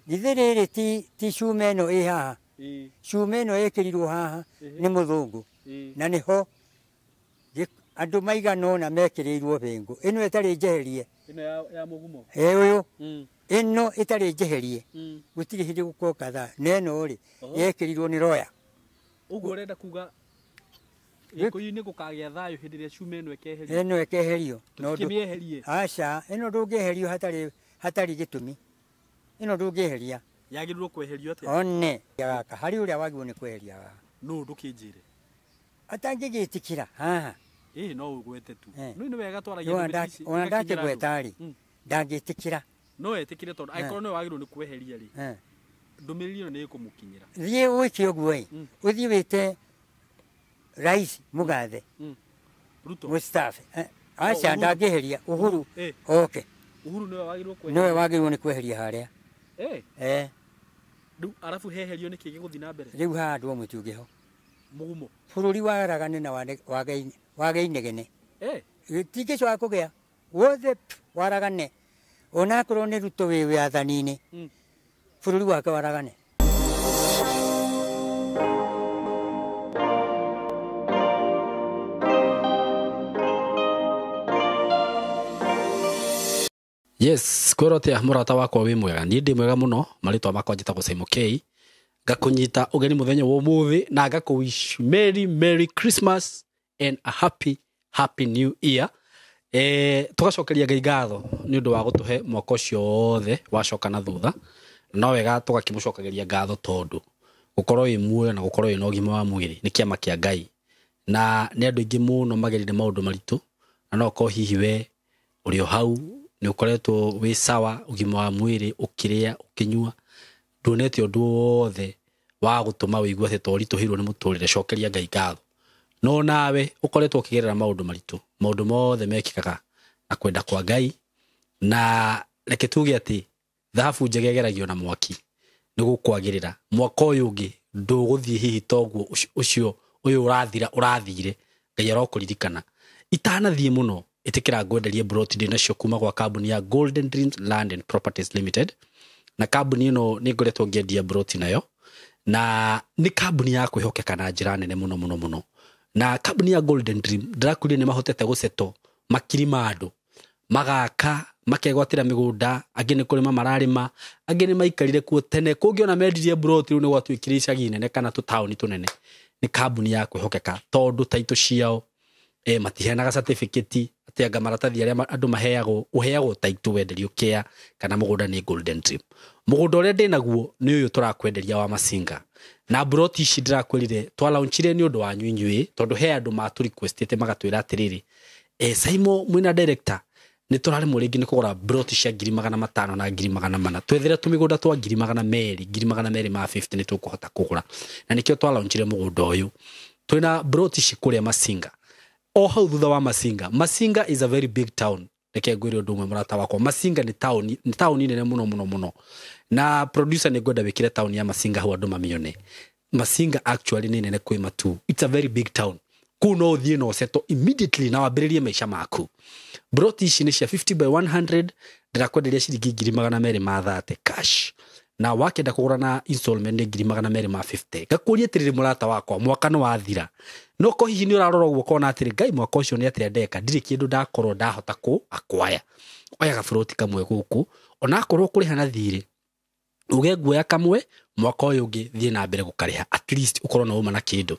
Githere ti shumeno haha. Shumeno ekirirwo haha ni muthungu. Na niho andu maigano na mekirirwo bengo. Ino etari jeherie. Ino ya mugumo. Uyu. Ino etari jeherie. Gutiri hindi gukoka tha. Neno ri yekirirwo ni roya. Uguo urenda kuga Gikuyu-ini gukagia thayo hindi ria shumeno ekeherio. Ino ekeherio. No kimieherie. Aca, ino ndungiherio hatari gitumi. Ino ndungiheria. Yagirirwo kweherio atia? One yaka hari uria wagirwo ni kweheria. No ndukinjire. Atangigitikira haha. No ugwete tu. No ino wega twaragia ndumiti. Ona ndake gwetari. Ndangitikira. No etikire tondu aikorwo no wagirwo ni kweheria ri. Ndumiriri ino ni ikumukinyira. Thie wiki uguo uthie wite Rais Mugathe. Ruto. Mustafa. Aca ndangiheria Uhuru. Okay. Uhuru niwe wagirwo kweheria. Niwe wagirwo ni kweheria haria. Riu arafu heherio ni kigi guthi na mbere. Riu handu omwe tungiho. Mugumo. Bururi waragane na wagainegene. Tigicwa kugia. Wothe waragane. Ona korwo ni Ruto wi athanini. Bururi wake waragane. Yes, kworote murata wakwa wi mwega. Ni ndi mwega muno, maritwa makwa njitagwo Simon K. Ngakunyita ugeni muthenya wa umuthi na ngakuwish Merry Christmas and a happy new year. Tugacokeria Ngai ngatho ni undu wa gutuhe mwaka ucio wothe wacoka na thutha. No wega tugakimucokageria ngatho tondu gukorwo wi muoyo na gukorwo wi na ugima wa mwiri ni kiama kia Ngai. Na ni andu ingi muno magerire maundu maritu na no ko hihi we uri o hau ni ukoretwo wi sawa ugima wa mwiri ukiria ukinyua ndunete undu wothe wa gutuma wigua te tori tuhirwo ni muturire cokeria Ngai ngatho. No nawe ukoretwo ukigerera maundu maritu maundu mothe mekikaga na kwenda kwa Ngai na reke tuge ati thahabu njegeragio na mwaki ni gukwagirira mwaka uyu ungi nduguthie hihi toguo ucio uyu urathire Ngai arokuririkana itanathie muno itikira ngwenderie broti ndina cio kuma gwa kambuni ya Golden Dreams Land and Properties Limited. Na kambuni ino ni ngoretwo ngiendia broti nayo na ni kambuni ya kwihokeka na njira nene muno. Na kambuni ya Golden Dream ndirakuria ni mahotete guceto makiri ma andu magaka makegwatira migunda angi ni kurima mararima angi ni maikarire kuo tene kungiona mendirie broti ni gwatwikire icagi nene kana tutauni tunene. Ni kambuni ya kwihokeka tondu taito ciao matiheanaga certificate atianga maratathi aria andu uheagwo taito wenderio kia kana mugunda ni Golden Dream. Mugunda uria ndinaguo ni uyu turakwenderia wa Masinga na broti ici ndirakwirire twa launchire ni undu wa nyuinyui tondu he andu ma tu requestete magatwira atiriri Simon mwina director ni turari muringi ni kugura broti cia 500 na 400 twethira tumigunda twa 200 ma 50 ni tukuhota kugura na nikio twa launchire mugunda uyu twina broti ici kuria Masinga. O hau thutha wa Masinga is a very big town. Reke ngwire undu umwe murata wakwa Masinga ni town nene muno na producer ni gwenda wikire town ya Masinga hau andu mamione. Masinga actually ni nene kwima tu. It's a very big town. Kuno uthie no seto immediately na wambiririe maisha maku. Broti ici ni cia 50 by 100 ndirakwenderia ciringi 230 cash. Na wakenda kugura na installment ni 250. Gakurie tiriri murata wakwa mwaka no wathira. No ko hihi ni urarora uguo kona atiri Ngai mwaka ucio ni atiri ndeka ndiri kindu ndakorwo ndahota ku akwaya. Oya gafuroti kamwe guku ona akorwo kuriha na thiri. Uge guoya kamwe mwaka uyu ungi thie na mbere gukariha at least ukorwo na uma na kindu.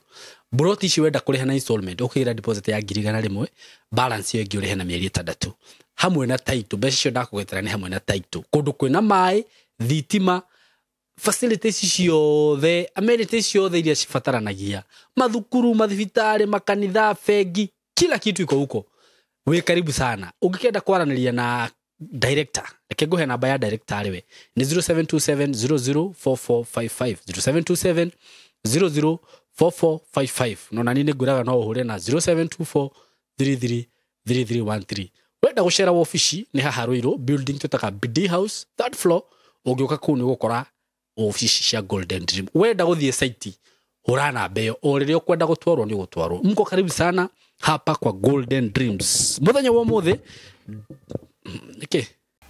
Broti ici wenda kuriha na installment ukigira deposit ya 100 balance yo ingi urihe na mieri 6 hamwe na taito mbeca cio ndakugwetera ni hamwe na taito kundu kwina mai thitima facilities ciothe amenities ciothe iria cifataranagia mathukuru mathibitari makanitha fegi kila kitu iko huko. We karibu sana. Ungikenda kwaraniria na director reke nguhe namba ya director ariwe ni 0727004455 0727004455 no nani ni nguraga no uhure na 0724333313. Wenda gushera office ni haha Ruiru building tutaka BD House third floor ungioka kuu ni gukora office cia Golden Dream. Wenda guthie site urana mbeo oririo kwenda gutwarwo ni gutwarwo. Mko karibu sana hapa kwa Golden Dreams. Muthenya wa mothe okay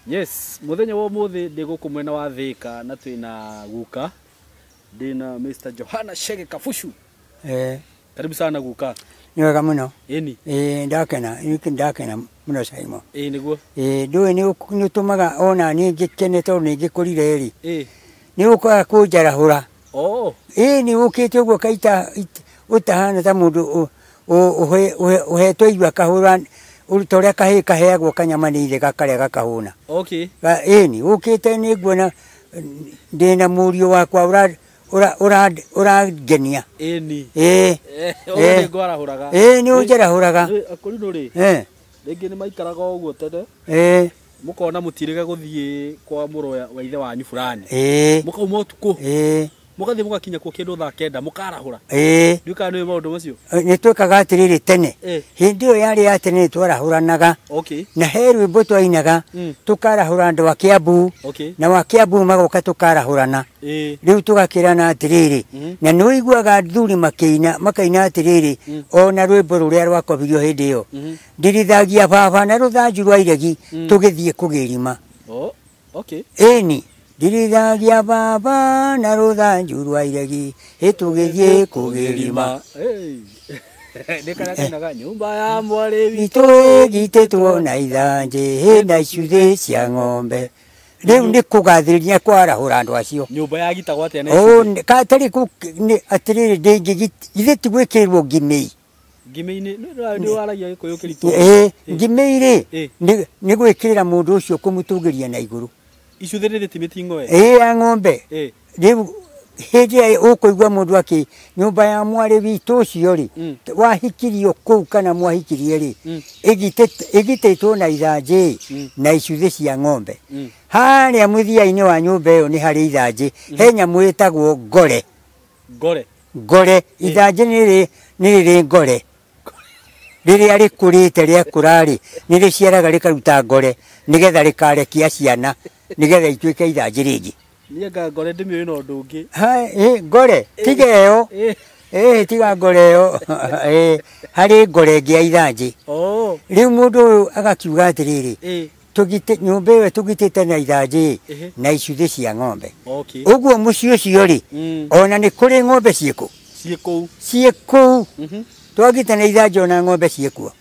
Yes, muthenya wa muthi ndi guku mwena wa Thika na twina guka ndina Mr. Johana Shege Kafushu. Karibu sana guka. Ni wega muno. Eni. Ndakena, ndakena muno Saimo. Niguo. Nduwe ni utumaga ona ni ngikene to ni ngikurire eri. Ni ukwa kujarahura. Ni ukite uguo kaita utahana ta mundu uhetwo igwa kahura utoria kaheagwo kanyamanire gakarĩa gakahuna. Ni ukite ni nguona ndina murio wakwa urangenia. Ni ujarahuraga. Akuri nduri. Ringi ni maikaraga uguo tene. Mukona mutirega guthie kwa muroya wa ithe wanyu fulani. Mukauma utuku. Mugathie mugakinya ku kindu thaa 9 mukarahura. Nduka ni maundu macio. Ni twikaga atiriri tene. Hindi yo yari ya tene twarahuranaga. Na heru mboto ainaga tukarahura andu wa Kiambu. Na wa Kiambu magoka tukarahurana. Riu tugakirana atiriri. Na no iguaga thuri makaina atiriri ona rwimbo ruria rwakobirio hindi yo. Ndirithagia baba na ruthanju rwa iregi tugithie kugirima. Ni ndirithagia baba na ruthanju rwa iregi tugithie kugirima. Ndikanaga nyumba ya mwari witu gitetwo na ithanje na icuthe cia ng'ombe. Riu ni kugathiriria kwarahura andu acio. Nyumba ya gitagwo atia na katari ku atiriri ndingi ithe tigwikirwo ngimei. Ngimei-ini ni waragia gikuyu kiritu. Ngimei-ri ni gwikirira mundu ucio kumutungiria na iguru. Icuthe riri ti mitingo ya ng'ombe. Riu hindi ukuigua mundu aki nyumba ya mwari witu ucio ri wahikirio kuu kana mwahikirie ri igitetwo na ithanje na icuthe cia ng'ombe. Haria muthia-ini wa nyumba iyo ni hari ithanje he nyamu itagwo ngore. Ngore ithanje ni riri ngore. Riria rikurite ria kurari ni riciaraga rikaruta ngore nigetha rikarekia ciana nigetha ituike ithanje ringi. Niaga ngore ndimio no ndungi. Ngore tigeyo. Tiga ngore yo. Hari ngore ngia ithanje. Riu mundu agakiuga atiriri tugite nyumba iyo tugitite na ithanje na icuthe cia ng'ombe. Uguo muci ucio ri ona ni kuri ng'ombe ciiku twagita na ithanje ona ng'ombe ciikuo.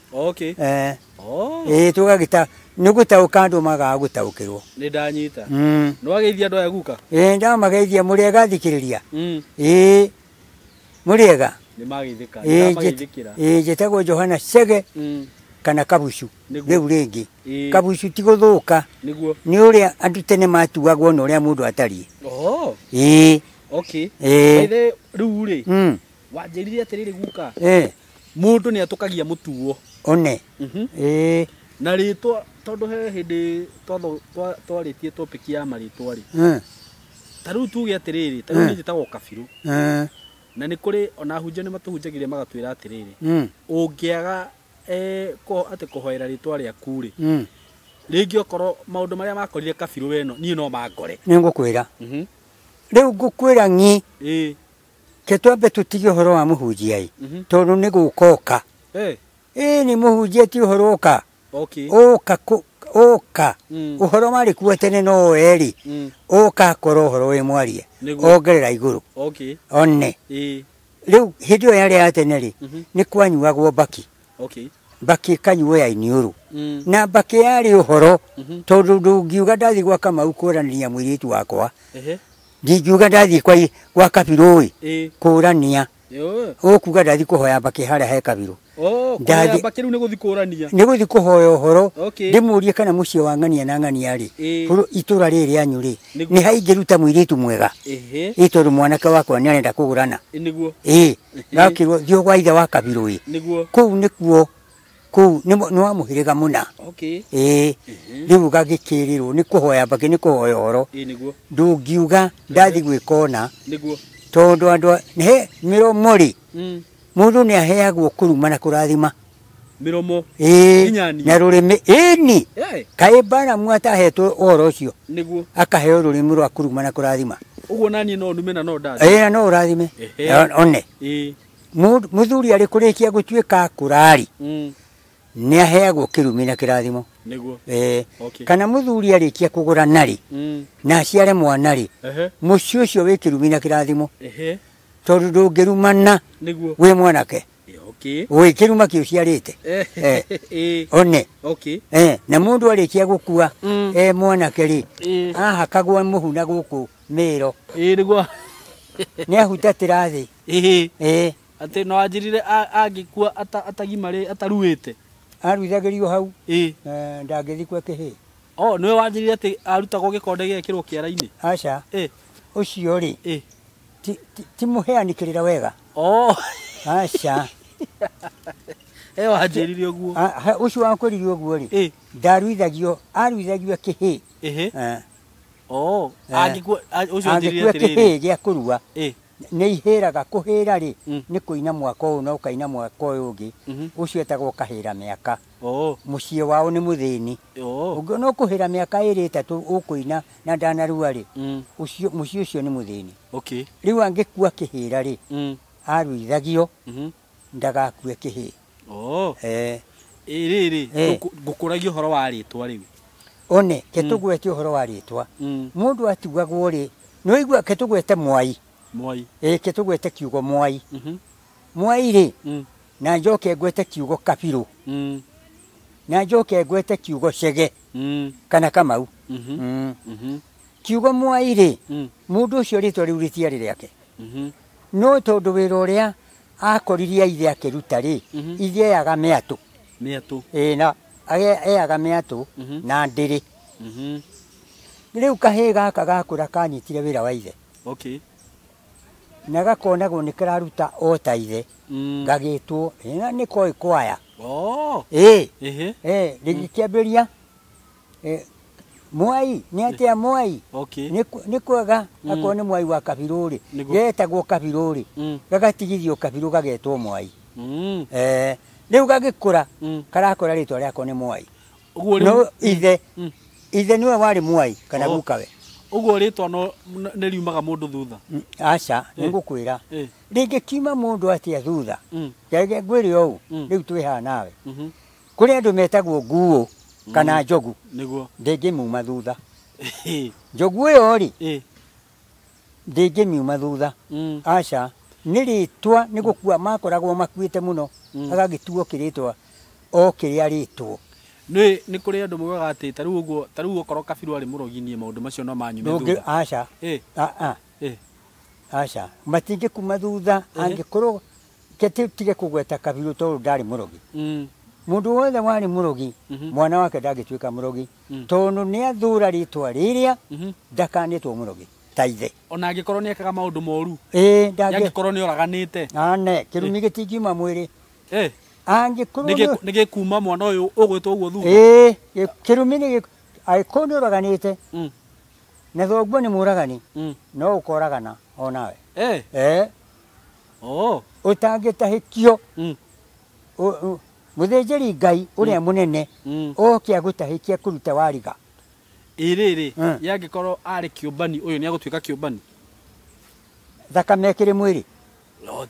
Tugagita nigutauka andu magagutaukirwo. Ni ndanyita. No wageithia andu aya guka? Ndamageithia muri gathikiriria. Muriega. Ni magithika. Ndamageithikira. Jetagwo Johana Shege kana Kafushu. Riu ringi Kafushu ti guthuka. Niguo. Ni uria andu tene matuagwo no uria mundu atari. Ithe riu ri wanjirire atiriri guka. Mundu ni atukagia mutuo. One. Na ritwa tondu he hindi twaritie topic ya maritwa ri. Taru tuge atiriri taru ni jitagwo Kabiru. Na ni kuri ona hunje ni matuhunjagiria magatwira atiriri. Ungiaga ati kuhoera ritwa ria kuri. Ringi okoro maundu maria makorire Kabiru weno ni no mangore. Ni ngukwira. Riu ngukwira ngi. Ke twambe tutige uhoro wa muhunjia i tondu ni gukoka. Ni muhunjia ti uhoro oka. Oka uhoro mari kuo tene no eri oka koro uhoro we mwarie ongerera iguru. One riu hindi yo yari atene ri ni kwanyuagwo baki. Baki kanyuo ya iniuru na baki yari uhoro tondu ndungiuga ndathi gwa Kamau kurania mwiritu wakwa. Ndigiuga ndathi kwa Kabiru kurania. Okuga ndathi kuhoya baki haria he Kabiru. Ndathi baki riu ni guthi kurania. Ni guthi kuhoya uhoro ndimurie kana mucie wa ngania na ngania ri itura riri anyu ri ni haingiruta mwiritu mwega. Itoru mwanake wakwa ni arenda kugurana. Niguo. Gakirwo thio gwa ithe wa Kabiru kuu nikuo kuu ni wa muhiriga muna. Riu gagikirirwo ni kuhoya baki ni kuhoya uhoro. Ndungiuga ndathi gwikona tondu andu he miromo ri mundu ni aheagwo kuruma na kurathima. Miromo na rurimi ni kai bana mwata hetwo uhoro ucio akaheo rurimi rwa kuruma na kurathima. Uguo nani no ndume na no ndathi. No urathime. One muthuri ari kurikia gutuika kurari ni aheagwo kirumi na kirathimo. Niguo. Okay. Kana muthuri arikia kugura nari. Na aciare mwana ri. Mucio ucio wi kirumina kirathimo. Tondu ndungirumana. Niguo. We mwanake. Okay. We kiruma ki uciarite. One. Okay. Na mundu arikia gukua mwanake ri. Ahakagwa muhuna guku miro. Niguo. Ni ahutatira thi. Ate no ajirire agikua atagimare ataruite. Aruithagirio hau. Ndagithi kwa kihi. Niwe wanjirire ati arutagwo gikonde giekirwo kiara-ini. Aca. Ucio ri. Ti muheanikirira wega. Aca. Wanjirire uguo. Ucio wankoririe uguo ri. Ndaruithagio aruithagio kihi. Agikua ucio wanjirire atiriri. Kihi gia kurua. Nĩ ihĩraga kũhĩra rĩ nĩ kũina mwaka ũyũ na ũkaina mwaka ũyũ ũngĩ ũcio etagwo kahĩra mĩaka mũciĩ wao nĩ mũthĩni no kũhĩra mĩaka ĩrĩ ĩtatũ ũkũina na ndanarua rĩ mũciĩ ũcio nĩ mũthĩni rĩu angĩkua kĩhĩra rĩ aruithagio ndagakue kĩhĩ rĩrĩ ngũkũragia ũhoro wa rĩtwa rĩu one ketũgwete ũhoro wa rĩtwa mũndũ atugagwo rĩ nĩwaigua ketũgwete Mwai Mwai. Ketũgwete kiugo Mwai. Mwai ri. Na njoke ngwete kiugo Kabiru. Na njoke ngwete kiugo Chege. Kana Kamau. Kiugo Mwai ri. Mundu ucio ritwa riu ritiari riake. No tondu wira uria akoririe ithe akiruta ri. Ithe yaga meatu. Meatu. Na ayaga meatu na ndiri. Riu kahĩ gaka gakũra kanyitire wira wa ithe. Okay. Na gakonagwo nĩ kararuta o ta ithe gagĩtwo nĩ koĩ kwaya rĩgĩkĩambĩria Mwai nĩ atĩa Mwai nĩ kwega akorwo nĩ Mwai wa Kabiru rĩ getagwo Kabiru rĩ gagatigithio Kabiru gagetwo Mwai rĩu gagĩkũra karakora rĩtwa rĩako nĩ Mwai no ithe niwe warĩ Mwai kana gukawe uguo ritwa no nĩ riumaga mundu thutha aca ngũkwĩra rĩngĩkiuma mundu atia thutha kege ngwĩre ũũ rĩu twĩhaha nawe kũrĩ andũ metagwo nguũ kana njogu nĩguo ndĩngĩmuma thutha njogu ĩyo rĩ ndĩngĩmuma thutha aca nĩ rĩtwa nĩ gũkua makoragwo makuĩte mũno agagĩtuo kĩrĩtwa o kĩrĩa rĩtwo nĩ kuri andu mugaga ati taru ukorwo Kabiru ari muroginie maundu macio no manyume thutha aca aca matinge kuma thutha angikorwo ketige kugweta Kabiru tondu ndari murogi mundu wothe wari murogi mwana wake ndangĩtuĩka murogi tondu nĩ athura rĩtwa rĩrĩa ndakanĩtwo murogi ta ithe ona angĩkorwo nĩ ekaga maundu moru angĩkorwo nĩ oraganĩte kĩrumi gĩtingiuma mwĩrĩ nige kuma mwana uyu ugwetwo uguo thutha kirumi ni angĩkorwo nĩ ũraganĩte na thoguo nĩ mũragani no ũkoragana o nawe ũtangĩtahĩkio mũthĩnjĩri Ngai ũrĩa mũnene oke agũtahĩkia kũruta wariga rĩrĩ yangĩkorwo arĩ kĩũmbani ũyũ nĩ agũtuĩka kĩũmbani thakame ĩkĩrĩ mwĩrĩ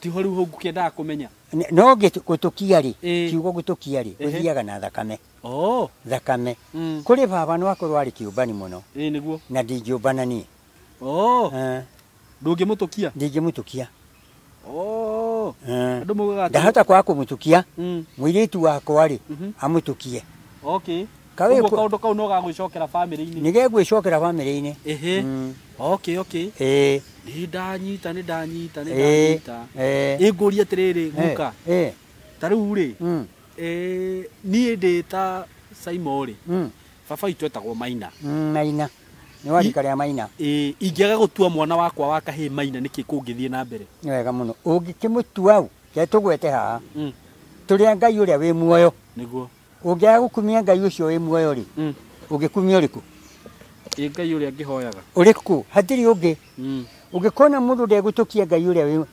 tiho rĩu hau ngũkĩendaga kũmenya no gũtũkia rĩ kiugo gũtũkia rĩ ũthiaga na thakame thakame kũrĩ baba no akorwo arĩ kĩũmbani mũno nĩguo na ndingĩũmbana niĩ ndũngĩmũtũkia ndingĩmũtũkia andũ mugaga ndahota kwaga kũmũtũkia mũirĩtu wakwa rĩ amũtũkie kaundu kau no gagwĩcokera family-inĩ nĩ gegwĩcokera family-inĩ nĩ ndanyita ĩngũria atĩrĩrĩ guka ta rĩu rĩ niĩ ndĩ ta Simon rĩ baba witũ etagwo Maina Maina nĩ warika rĩa Maina ingĩaga gũtua mwana wakwa wa kahĩĩ Maina nĩkĩ kũngĩthiĩ na mbere wega mũno ũngĩkĩmũtua au ketũgwete haha tũrĩa Ngai ũrĩa wĩ muoyo nĩguo ũngĩaga gũkumia Ngai ũcio wĩ muoyo rĩ ũngĩkumia ũrĩkũ Ngai ũrĩa ngĩhoyaga ũrĩkũ hatirĩ ũngĩ ũngĩkona mũndũ ndegũtũkia Ngai ũrĩa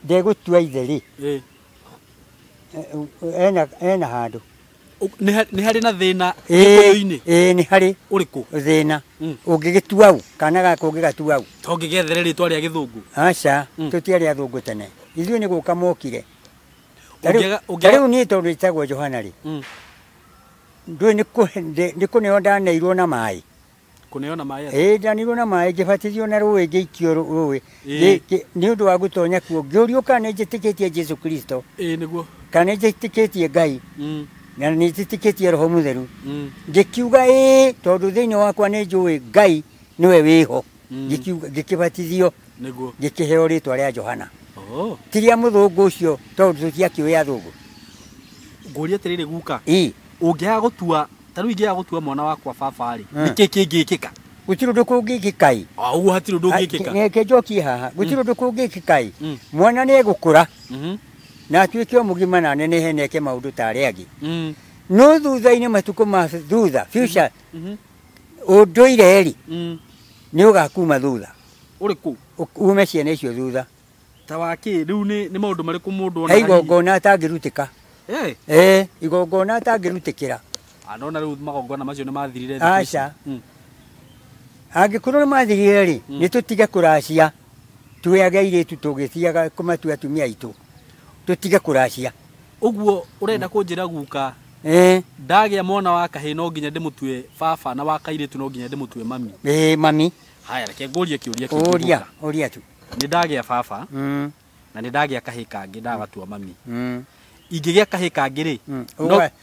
ndegũtua ithe rĩ ena handũ nĩ harĩ na thĩna gĩkũyũ-inĩ nĩ harĩ ũrĩkũ thĩna ũngĩgĩtua au kana gaka ũngĩgatua au to ngĩgethere rĩtwa rĩa gĩthũngũ aca tũtiarĩ athũngũ tene ithuĩ nĩ gũka mokire ta rĩu niĩ tondũ njĩtagwo Johana rĩ ndwe niko ne ndana iro na mai kuneona mai ndanirwo na mai ngibatithio na ruwe ngeikio ruwe ni undu wa gutonya kuo ngiurio kana njitikitie Jesu Kristo niguo kana njitikitie Ngai na ni njitikitie Roho Mutheru ngikiuga tondu thiini wakwa ni njui Ngai niwe wiho ngikibatithio niguo ngikiheo ritwa ria Johana tiria muthungu ucio tondu tutiakioya thungu nguria tirire guka ungiaga gutua taru ingiaga gutua mwana wakwa baba ri niki kingikika gutiro ndukungiki au hatiro ndungikika ngeke njoki haha gutiro ndukungiki mwana ni egukura na atuike omugima na nenehe neke maundu tari agi no thutha-ini matuko ma thutha future unduire eri ni ugakuma thutha uriku ume ciana icio thutha ta waki riu ni maundu mariku mundu ona igongona atangirutika igongona atangirutikira anona riu magongona macio ni mathirire aca angikorwo ni mathirire ri ni tutige kuracia tuage airitu tugithiaga kumatua atumia aitu tutige kuracia uguo urenda kunjira guka ndagia mwana wa kahi no nginya ndimutue baba na wa kairitu no nginya ndimutue mami mami haya reke ngurie kiuria uria tu ni ndagia baba na ni ndagia kahi kangi ndagatua mami ingigia kahi kangi ri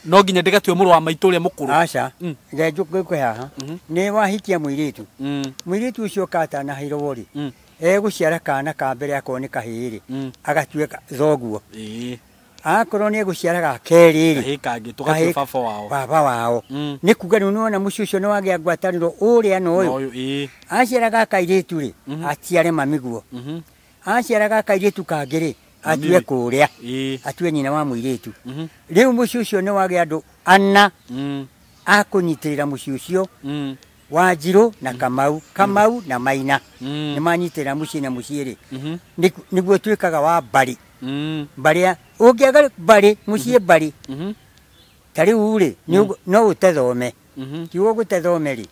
no nginya ndigatue muru wa maitu uria mukuru aca ngekwe haha ni wahikia muiritu muiritu ucio kata na hirowo ri eguciara kana ka mbere akoni kahiri agatuika thoguo akorwo ni eguciara ga keri ri kangi tugatue baba wao ni kuga ni unaona mucio ucio ni wagia ngwataniro uria no uyu aciara ga kairitu ri atiare mamiguo aciara ga kairitu kangiri atue kuria atue nyina wa muiritu riu mucio ucio ni wagia andu ana akunyitirira mucio ucio Wanjiru na Kamau na Maina ni manyitira muci na muciiri niguo twikaga wa bari baria ungiaga bari mucie bari tari uri no utethome kiugo gutethomeri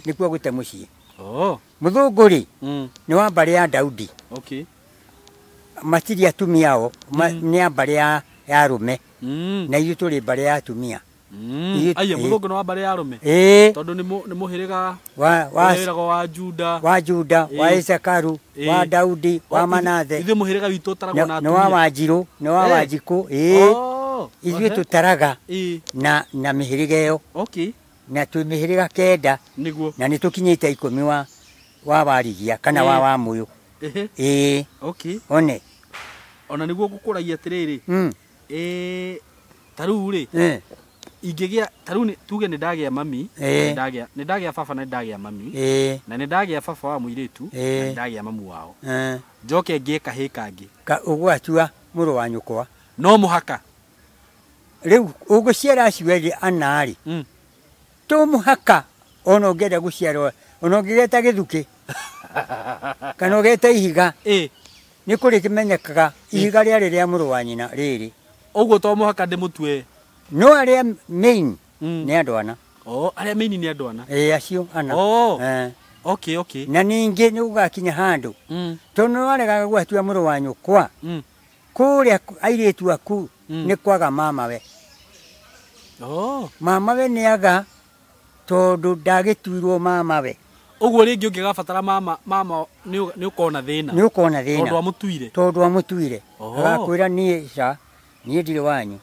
nikuo gute mucie muthunguri ni wa bari ya Daudi matiri atumiao ni ya bari ya rume na ithu turi bari ya atumia aya muthungu no abare arume tondu ni muhiriga wa Juda wa Isakaru wa Daudi wa Manathe ithu muhiriga witu taragwo na no wa Wanjiru no wa Wanjiku ithu tutaraga na mihiriga iyo na tu mihiriga kenda niguo na nitukinyite 10 wa warigia kana wa muyu one ona niguo gukuragia atiriri taru ri ingigia taru ni tuge ni ndagia mami ni ndagia baba na ndagia mami na ni ndagia baba wa muiritu na ndagia mamu wao njoke ngie kahi kangi ugwatua muru wa nyukwa no muhaka riu uguciara aciweri anari to muhaka ono ngenda guciarwo ono ngigeta githuki kana ugeta ihiga ni kuri kimenyekaga ihiga ria muru wa nyina riri uguo to muhaka ndimutue no aria main ni andu ana aria main ni andu ana acio ana okay na ningi ni ugakinya handu tono arega gwatua muru wa nyukwa kuria airitu aku ni kwaga mama we mama we ni aga tondu ndagituirwo mama we uguo ringi ungigabatara mama ni ukona thina tondu amutuire agakwira ni ca ni ndire wanyu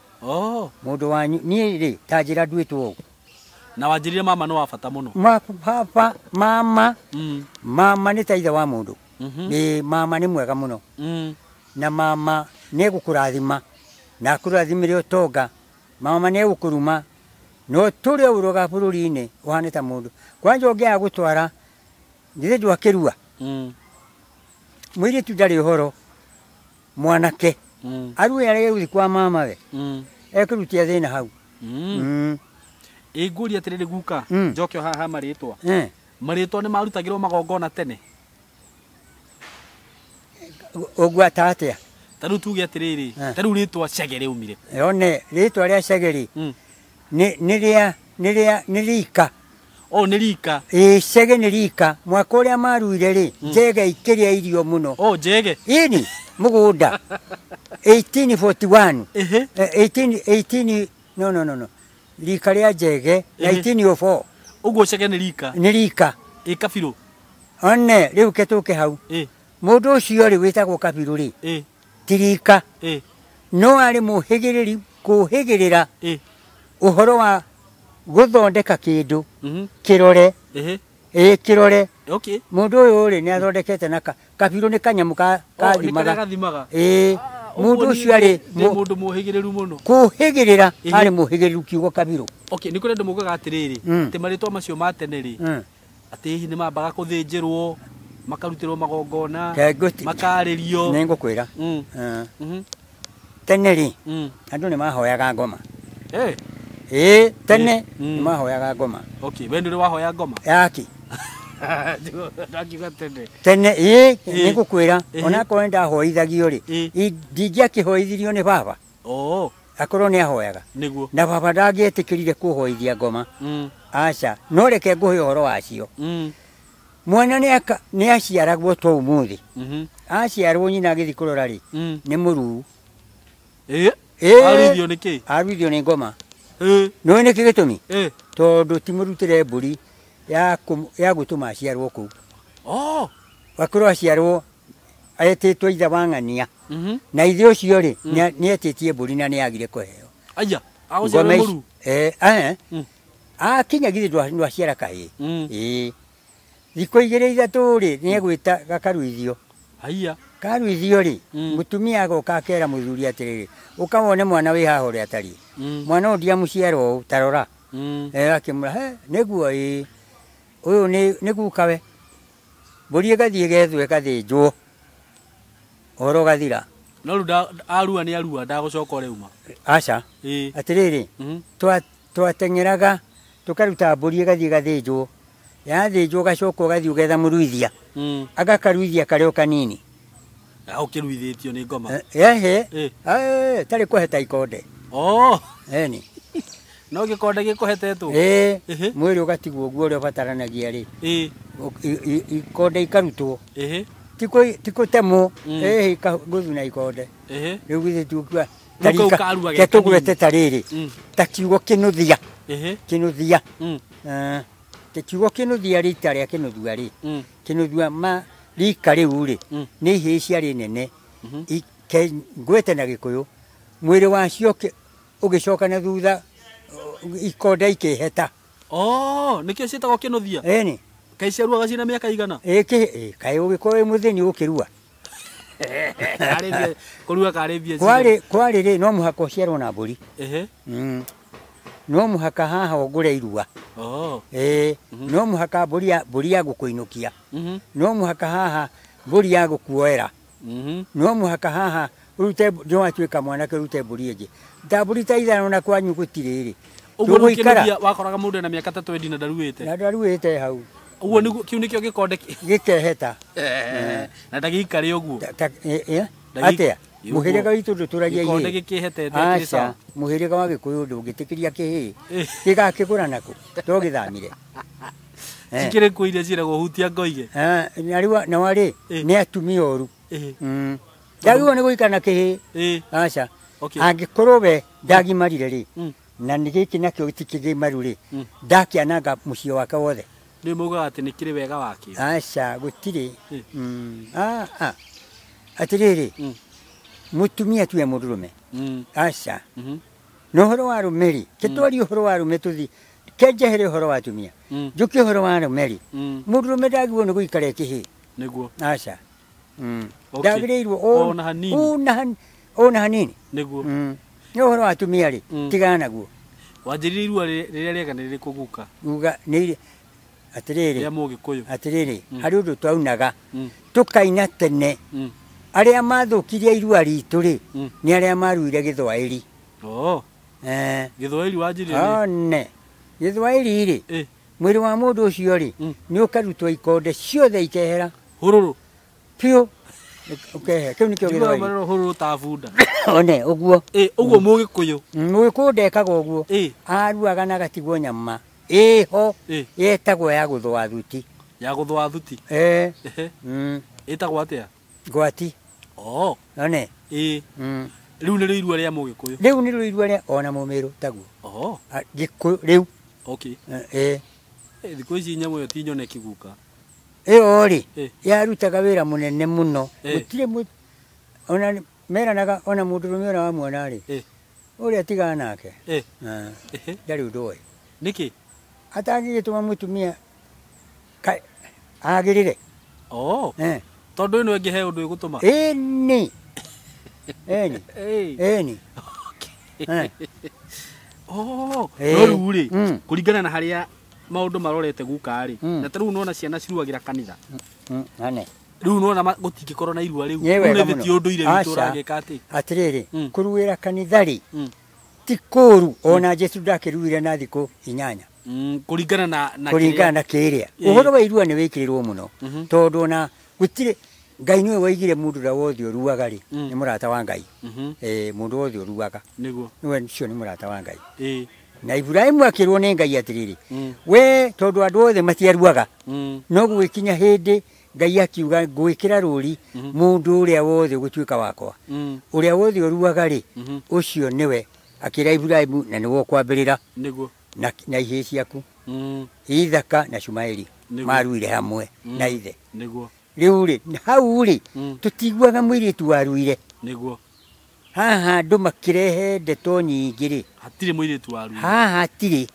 mundu wanyu ni ri tajira ndwitwo na wanjirire mama no wabata muno papa mama ni taitha wa mundu mama ni mwega muno na mama ni gukurathima na kurathimire utonga mama ni gukuruma no turi uroga bururi-ini uhane ta mundu kwanja ungia gutwara ngithe ndwakirua mwiritu ndari uhoro mwanake aru yare guthi kwa mama we ekurutia thina hau nguria atiriri guka njoke haha maritwa ni marutagirwo magongona tene ogwa tatia taru tuge atiriri taru ritwa cegere umire one ritwa ria cegeri ni rika ni rika cege ni rika mwaka uria maruire ri njege ikiria irio muno njege ini mugunda 1841 18 no rika rĩa njege 1904 Uguo Chege nĩ rika. nĩ rika Kabirũ. one rĩu ketũke hau mũndũ ũcio rĩ wĩtagwo Kabirũ rĩ ti rika no arĩ mũhĩgĩrĩri kũhĩgĩrĩra ũhoro wa gũthondeka kĩndũ kĩrore kĩrore mũndũ ũyũ rĩ nĩ athondekete na Kabirũ nĩ kanyamũ kathimaga mũndũ ũcio arĩ mũndũ mũhĩgĩrĩru mũno kũhĩgĩrĩra arĩ mũhĩgĩrĩru kiugo Kabirũ nĩ kũrĩ andũ moigaga atĩrĩrĩ atĩ marĩtwa macio ma tene rĩ atĩ hihi nĩ mambaga gũthĩnjĩrwo makarutĩrwo magongona makarĩrio nĩ ngũkwĩra tene rĩ andũ nĩ mahoyaga ngoma tene nĩ mahoyaga ngoma we nĩũrĩ wahoya ngoma yaki tene nĩ ngũkwĩra onakorwo nĩndahoithagio rĩ ndingĩakĩhoithirio nĩ baba akorwo nĩ ahoyaga na baba ndangĩetĩkĩrire kũhoithia ngoma aca no reke ngũhe ũhoro wacio mwana nĩ aciaragwo to ũmũthĩ aciarwo nyina agĩthiĩ kũrora rĩ nĩ mũruu aruithio nĩ ngoma nĩũĩ nĩkĩ gĩtũmi tondũ timũrutĩre mbũri ya gũtũma aciarwo kũu akorwo aciarwo etĩtwo ithe wa ng'ania na ithe ũcio rĩ nĩ etĩtie mbũri na nĩ agire kũheo akinya githĩ ndwaciara kahĩĩ thikũ igĩrĩ ithatũ rĩ nĩ egwĩta gakaruithio karuithio rĩ mũtumia agoka akera mũthuri atĩrĩrĩ ũka wone mwana wĩ haha ũrĩa atariĩ mwana ũyũ ndiamũciara ũũ tarora akĩmũra nĩguo ũyũ nĩ gukawe mbũri ĩgathiĩ gethwo ĩgathĩnjwo ũhoro ũgathira no rĩu arua nĩ arua ndagũcoka ũrĩuma aca atĩrĩrĩ twateng'eraga tũkaruta mbũri ĩgathiĩ ĩgathĩnjwo yathĩnjwo ũgacoka ũgathiĩ ũgetha mũruithia agakaruithia karĩ o kanini ũkĩruithĩtio nĩ ngoma tarĩ kũheta ikonde eni no gĩkonde gĩkũhetetwo mwĩrĩ ũgatigwo guo ũrĩa ũbataranagia rĩ ikonde ikarutwo tikũtemwo ikagũthuna ikonde rĩu githĩ tukiuga ketũgwete ta rĩrĩ ta kiugo kĩnũthia kiugo kĩnũthia rita rĩa kĩnũthua rĩ kĩnũthua ma rika rĩu rĩ nĩ ihĩĩ ciarĩ nene ngwete na gĩkũyũ mwĩrĩ wacio ũgĩcoka na thutha ikonde ikĩheta nĩkĩo ciĩtagwo kĩnũthia ĩni kaĩ ciaruaga ciĩna mĩaka igana kaĩ ũgĩkorwo wĩ mũthĩni ũkĩrua kũrua karĩmbia kwarĩ rĩ no mũhaka ũciarwo na mbũri no mũhaka haha ũgũre irua no mũhaka mbũri ya gũkũinũkia no mũhaka haha mbũri ya gũkuoera no mũhaka haha urute nĩwatuĩka mwanake urute mbũri ĩngĩ ta mbũri ta ithano na kwanyu gũtirĩ rĩ ũguo nĩkĩnũthia wakoraga mũndũ na mĩaka 3 endi na ndaruĩte hau ũguo kĩu nĩkĩo gĩkonde gĩkeheta na ndagĩikare ũguo atĩa mũhĩrĩga witũ ndũtũragia gĩkonde gĩkĩhetete aca mũhĩrĩga wa gĩkũyũ ndũngĩtĩkĩria kĩhĩĩ gĩgakĩgũra nakũ to gĩthamire cikĩrĩ kũ iria ciĩragwo hutia ngoige nawa rĩ nĩ atumia oru ndagĩrĩirwo nĩ gũikara na kĩhĩĩ aca angĩkorwo we ndagimarire rĩ na nĩ gĩkĩ nakĩo tikĩgimaru rĩ ndakĩananga mũciĩ wake wothe nĩ moigaga atĩ nĩ kĩrĩ wega wakĩo aca gũtirĩ atĩrĩrĩ mũtumia tuwe mũndũrũme aca na ũhoro wa arũme rĩ kĩtwarie ũhoro wa arũme tũthi kenjehere ũhoro wa atumia njũke ũhoro wa arũme rĩ mũndũrũme ndagĩrĩirwo nĩ gũikara kĩhĩĩ nĩguo aca ndagĩrĩirwo ona hanini nĩguo nĩ ũhoro wa atumia rĩ tigana naguo wanjĩrire irua rĩrĩa rĩega nĩ rĩrĩkũ guka uga nĩ atĩrĩrĩ atĩrĩrĩ harĩ ũndũ twaunaga tũkaina tene arĩa mathũkirie irua ritũ rĩ nĩ arĩa maruire gĩthwaĩri gĩthwaĩri wanjĩrire gĩthwaĩri rĩ mwĩrĩ wa mũndũ ũcio rĩ nĩ ũkarutwo ikonde ciothe ikehera hũrũrũ biũ ũkehe kĩu nĩkĩo gĩthwaĩri hũrũrũ ta bunda one ũguo ũguo mũgĩkũyũ ndekaga ũguo aruaga na gatigwo nyama ho yetagwo ya gũthũa thuti ĩtagwo atĩa gwati one rĩu nĩrĩo irua rĩa mũgĩkũyũ rĩu nĩrĩo irua rĩa ona mũmĩrũ taguo Oh. Gikuyu riu. Okay. Thiku ici nyamu yo ti nyone kiguka. Ori. Yarutaga wira munene muno. Gutire ona meranaga ona mundurume ona wamwona ri. Uri atigana nake. Ndari undu niki atangigituma mutumia agirire. Tondu ino ngihe undu igutuma. Eni. No riu ri kuringana na haria maundu marorete guka ri na riu nona ciana ciruagira kanitha. Riu nona gutingikorwo na irua riu ne ti undu ire witu ragika ati atiriri kuruira kanitha ri ti kuru ona Jesu ndakiruire na thiku 8 kuringana na kiria uhoro wa irua ni wikirirwo muno tondu na gutire Ngai niwe waigire mundu ra wothe oruaga ri ni murata wa Ngai mundu wothe oruaga niguo niwe cio ni murata wa Ngai na Ibrahimu akirwo ni Ngai atiriri we tondu andu othe matiaruaga no gwikinya hindi Ngai akiuga gwikira ruri mundu uria wothe gutuika wakwa uria wothe oruaga ri ucio niwe akira Ibrahimu na niwe kwambirira niguo na ihe ciaku Ithaka na Shumaeli maruire hamwe na ithe niguo riu ri hau ri tutiguaga mwiritu waruire niguo haha andu makirehe ndeto nyingi ri hatire mwiritu waruire hatire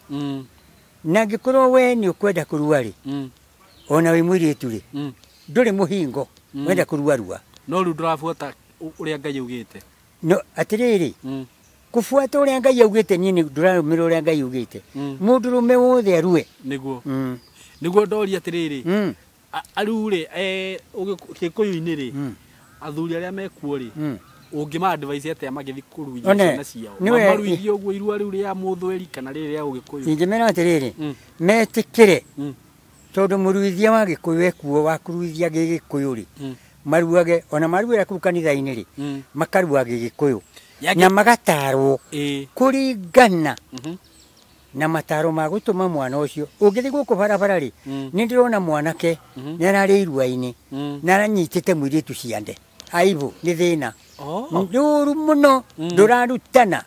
na ngikorwo we ni ukwenda kurua ri ona wi mwiritu ri nduri muhingo wenda kurua rua no riu ndurafuata uria Ngai augite no atiriri kufuata uria Ngai augite ni ndurarumira uria Ngai augite mundurume wothe arue niguo niguo ndori atiriri ariu ri Gikuyu-ini ri athuri aria mekuo ri ungima advice atia magithi kuruithia ciana ciao maruithie uguo irua riu ria muthweri kana riri ria Ugikuyu ingimera atiriri metikire tondu muruithia wa Gikuyu ekuo wa kuruithia Gikuyu ri maruage ona maruira ku kanitha-ini ri makarua Gikuyu na magatarwo kuringana na mataro ma gutuma mwana ucio ungithi guku barabara ri ni ndirona mwanake ni arari irua-ini na aranyitite mwiritu ciande aibu ni thina nduru muno ndurarutana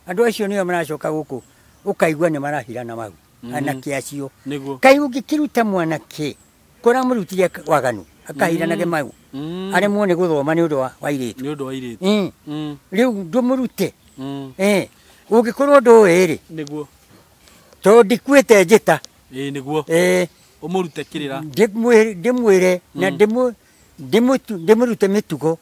andu acio nio maracoka guku ukaigua ni marahirana mau anake acio kai ungikiruta mwanake kuramurutire waganu akahiranage mau aremwo ni guthoma ni undu wa iritu riu ndumurute ungikorwo nduiri niguo to ndikwite njita niguo umurute kirira ndimwire na ndimurute mitugo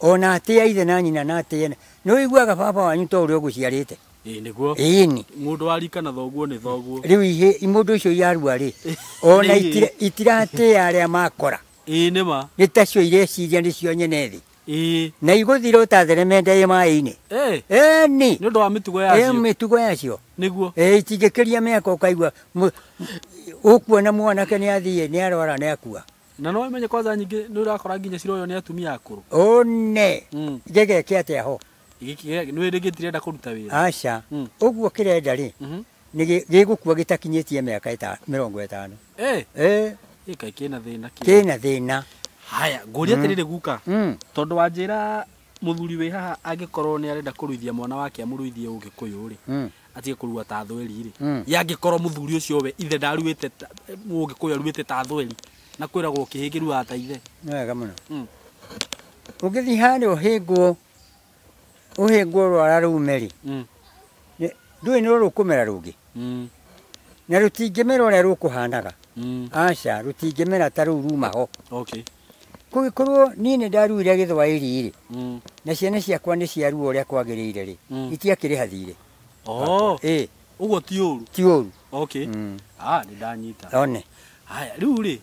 ona atia ithe na nyina na atia no iguaga baba wanyu to uri uguciarite niguo ni mundu warikana thoguo ni thoguo riu ihe mundu ucio yarua ri ona itiratia aria makora nima ni tacio ireciria nicio nyene thi na iguthira utatheremende mai-ini ni ndu wa mitugo yacio mitugo yacio niguo itingikiria miaka ukaigua ukuona mwanake ni athie ni arwara ni akua na no imenye kwanza nyingi ni urakora nginya ciroyo ni atumia akuru one ngegeke atia ho ni ndirenda kuruta wira aca uguo kirenda ri ni gigukua gitakinyitie miaka 50 kai kina thina haya nguria atiriri guka tondu wanjira muthuri wi haha angikorwo ni arenda kuruithia mwana wake amuruithie Ugikuyu ri atige kurua ta thweri ri yangikorwo muthuri ucio we ithe ndaruite Ugikuyu aruite ta thweri na kwiragwo kihingiru ata ithe wega muno ugithi hari uhingwo rwara rumeri ndui ni rukumera rungi na rutingimera uria rukuhanaga aca rutingimera ta ru rumaho kugikorwo ni ndaruire Githwairi ri na ciana ciakwa ni ciarua uria kwagirire ri itiakiri hathire uguo ti uru ni ndanyita one haya riu ri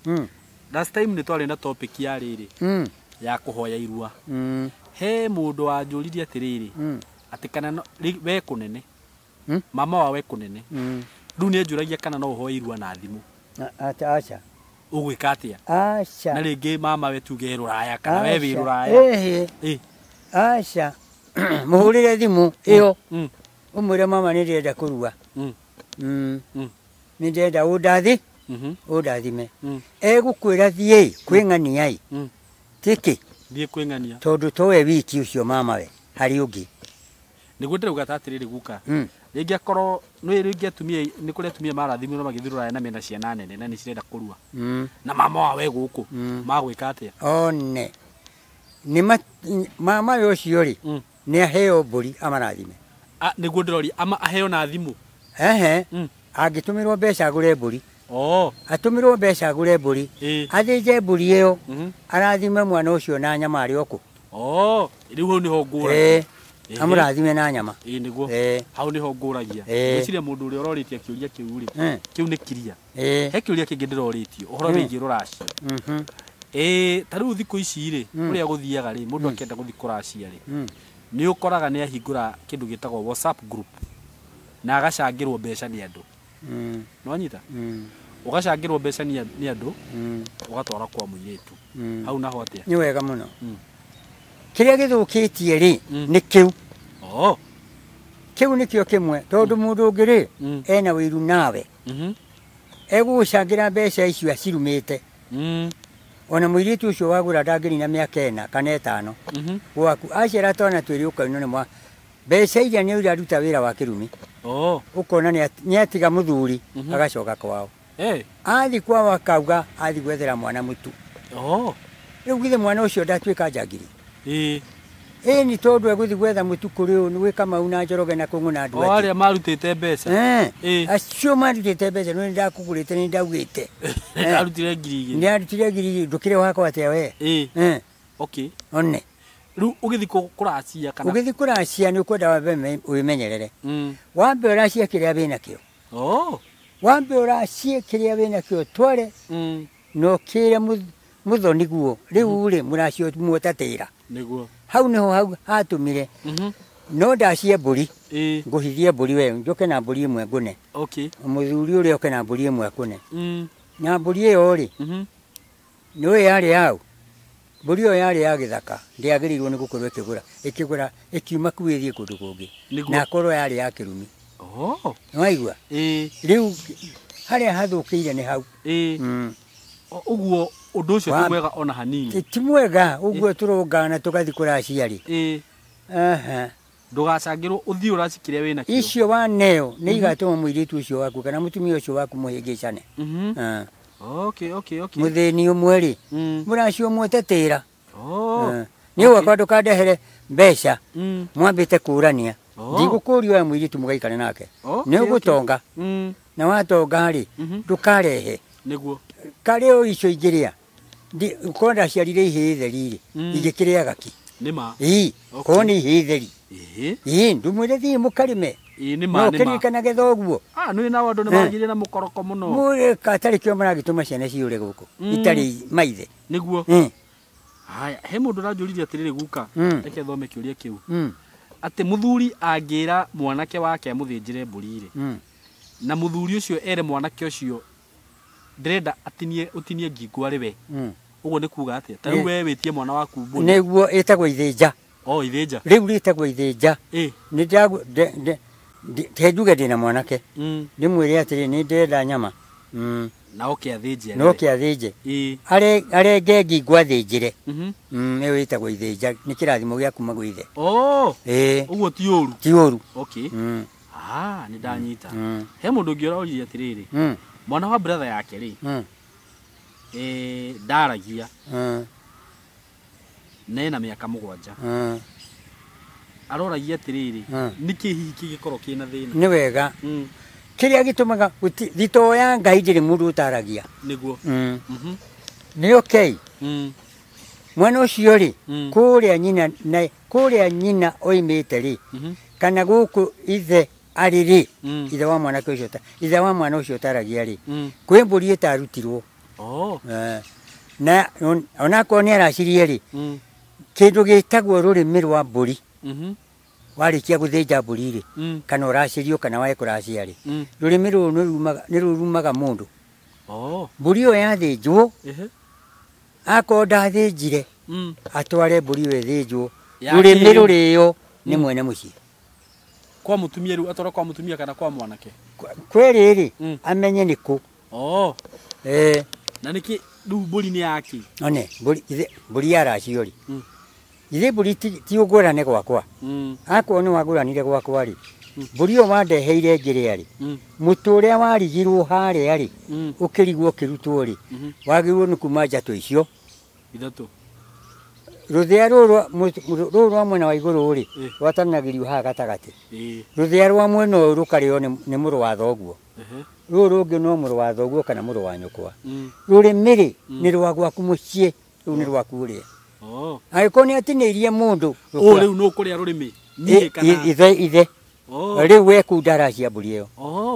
last time ni twari na topic ya riri ya kuhoya irua he mundu wanjuririe atiriri ati kana we kunene mama wa we kunene riu ni njuragia kana no uhoye irua na thimu aca ugwika atia aca na ringi mama we tuge ruraya kana we wi ruraya aca muhurire thimu iyo umwire mama ni ndirenda kurua ni ndirenda undathime egukwira thie kwing'ania tiki thie kwing'ania tondu towe wiki ucio mama we hari ungi niguo ndirauga atiriri guka Rĩngĩ akorwo nĩ rĩngĩ atumia nĩ kũrĩ atumia marathimwo na magĩthurura na mena ciana nene na nĩ cirenda kũrua. Na mama wa we gũkũ magwĩka atĩa? One. Mama ũcio rĩ nĩ aheo mbũri amarathime. Nĩguo ndĩroria ama aheo na thimũ. Angĩtũmĩrwo mbeca agũre mbũri. Atũmĩrwo mbeca agũre mbũri. Athĩnje mbũri ĩyo arathime mwana ũcio na nyama arĩ oku. Rĩu hau nĩho ngũragia. Amũrathime na nyama. Nĩguo. Hau nĩho ngũragia. Gwĩciria mũndũ ũrĩa ũrorĩtie kĩũria kĩu rĩ. Kĩu nĩ kiria. He kĩũria kĩngĩ ndĩrorĩtio ũhoro wĩgiĩ rũracio. Ta rĩu thikũ ici rĩ ũrĩa gũthiaga rĩ mũndũ akĩenda gũthiĩ kũracia rĩ. Nĩ ũkoraga nĩ ahingũra kĩndũ gĩtagwo WhatsApp group na agacangĩrwo mbeca nĩ andũ. Nĩ wanyita? Ũgacangĩrwo mbeca nĩ andũ ũgatwara kwa mũirĩtu. Hau naho atĩa? Nĩ wega mũno. Kĩrĩa gĩthũkĩtie rĩ nĩ kĩu. Kĩu nĩkĩo kĩmwe tondũ mũndũ ũngĩ rĩ ena wĩru nawe. Egũgũcangĩra mbeca icio acirumĩte. Ona mũirĩtu ũcio wagũra ndangĩrĩ na mĩaka 4 kana 5 gwaku aciara twana twĩrĩ ũkainwo nĩ mwa mbeca iria nĩ iraruta wĩra wa kĩrumi. Ũkona nĩ atiga mũthuri agacoka kwao. Athi kwao akauga athi gwethera mwana mũtu. Rĩu githĩ mwana ũcio ndatuĩka njangiri. Nĩ tondũ egũthi gwetha mũtu kũrĩ ũũ nĩ Kamau na Njoroge na Kũng'ũ na andũ arĩa marutĩte mbeca. Acio marutĩte mbeca nĩ ndakũgũrĩte nĩ ndaugĩte. Arutire ngiri 2. Nĩ arutire ngiri 2 ndũkĩrĩ wakwa atĩa we. One. Rĩu ũgĩthiĩ kũracia kana ũgĩthiĩ kũracia nĩ ũkwenda wambe wĩmenyerere. Wambe ũracia kĩrĩa wĩ nakĩo. Wambe ũracie kĩrĩa wĩ nakĩo tware no kĩrĩa mũthoni guo rĩu rĩ mũracio muotatĩra. Nĩguo. Hau nĩho hau hatũmire. No ndacie mbũri. Ngũhithie mbũri we njoke na mbũri ĩmwe ngũne. Mũthuri ũrĩa oke na mbũri ĩmwe akũne. Na mbũri ĩyo rĩ nĩwe yarĩ hau. Mbũri ĩyo yarĩ ya gĩthaka ndĩagĩrĩirwo nĩ gũkorwo ĩkĩgũra ĩkiuma kuo ĩthiĩ kũndũ kũngĩ. Na korwo yarĩ ya kĩrumi. Nĩwaigua? Rĩu harĩa hathũkĩire nĩ hau. Ũguo ũndũ ũcio ti mwega ona hanini. Ti mwega ũguo tũrongana tũgathiĩ kũracia rĩ. Ndũgacangĩrwo ũthiĩ ũraci kĩrĩa wĩ nakĩo. Icio waneo nĩ igatũma mũirĩtu ũcio waku kana mũtumia ũcio waku mũhĩngĩcane. Mũthĩni ũmwe rĩ mũracio mwetetĩra. Nĩ ũgakora ndũkandehere mbeca mwambĩte kũrania. Ndigũkũria we mũirĩtu mũgaikare nake. Nĩ ũgũtonga. Na watonga rĩ ndũkarehe. Nĩguo. Karĩ o icio ingĩrĩa. Ũkorwo ndaciarire ihĩ theri rĩ ingĩkĩrĩaga ki. Nĩma. Korwo nĩ ihĩ theri. Ndũmwĩre thiĩ mũkarĩme. No kĩrĩkanage thoguo. Nĩ na andũ nĩ magĩrĩire na mũkoroko mũno. Katarĩ kĩo maragĩtũma ciana ciũre gũkũ itarĩ maithe. Nĩguo. Haya he mũndũ ũranjũririe atĩrĩrĩ guka reke thome kĩũria kĩu. Atĩ mũthuri angĩra mwanake wake amũthĩnjĩre mbũri rĩ na mũthuri ũcio ere mwanake ũcio ndĩrenda ũtinie ngingo arĩ we. Ũguo nĩ kuuga atĩa? Ta rĩu we wĩtie mwana waku mbũri. Nĩguo ĩtagwo ithĩnja. Ithĩnja. Rĩu rĩtagwo ithĩnja. Nĩ njuge ndĩna mwanake ndĩmwĩre atĩrĩ nĩ ndĩrenda nyama. Na oke athĩnje. No oke athĩnje. Arenge ngingo athĩnjĩre. Ĩyo ĩtagwo ithĩnja nĩ kĩrathimo gĩa kuma gwĩ ithe. Ũguo ti ũru. Ti ũru. Nĩ ndanyita. He mũndũ ũngĩ ũroririe atĩrĩrĩ mwana wa brother yake rĩ ndaragia na ena mĩaka 7 aroragia atĩrĩrĩ nĩkĩ hihi kĩgĩkorwo kĩna thĩna. Nĩ wega kĩrĩa gĩtũmaga thito ya Ngai ndĩrĩ mũndũ ũtaragia. Nĩguo. Nĩ okay. Mwana ũcio rĩ kũrĩa nyina oimĩte rĩ kana gũkũ ithe arĩ rĩ ithe wa mwana ũcio ũtaragia rĩ kwĩ mbũri ĩtarutirwo. Na onakorwo nĩ aracirie rĩ kĩndũ gĩtagwo rũrĩmĩ rwa mbũri warĩkia gũthĩnja mbũri rĩ kana ũracirio kana wae kũracia rĩ rũrĩmĩ rũrũ nĩ rũrumaga mũndũ. Mbũri ĩyo yathĩnjwo akorwo ndathĩnjire atware mbũri ĩyo ĩthĩnjwo rũrĩmĩ rũrĩyo nĩ mwene mũciĩ. Kwa mũtumia rĩu atwara kwa mũtumia kana kwa mwanake? Kwĩ rĩrĩ amenye nĩ kũ. Na nĩkĩ rĩu mbũri nĩ yaki? One mbũri yaracio rĩ ithe mbũri ti ũgũrane gwakwa. Akorwo nĩ wagũranire gwakwa rĩ mbũri ĩyo wandeheire ngĩrĩa rĩ mũtũ ũrĩa warigirwo harĩa rĩ ũkĩrigwo ũkĩrutwo rĩ wagĩrĩirwo nĩ kuma njatũ icio ithatũ rũthĩa rũrũ rwa mwena wa igũrũ rĩ rwatanagĩrio haha gatagatĩ rũthĩa rwa mwena ũyũ rũkarĩo nĩ mũrũ wa thoguo rũrũ rũngĩ no mũrũ wa thoguo kana mũrũ wa nyũkwa rũrĩmĩ rĩ nĩ rwa gwaku mũciĩ rũu nĩ rwaku ũrĩa angĩkorwo nĩ atinĩirie mũndũ rĩu nĩ ũkũrĩa rũrĩmĩ ithe rĩu we kũu ndaracia mbũri ĩyo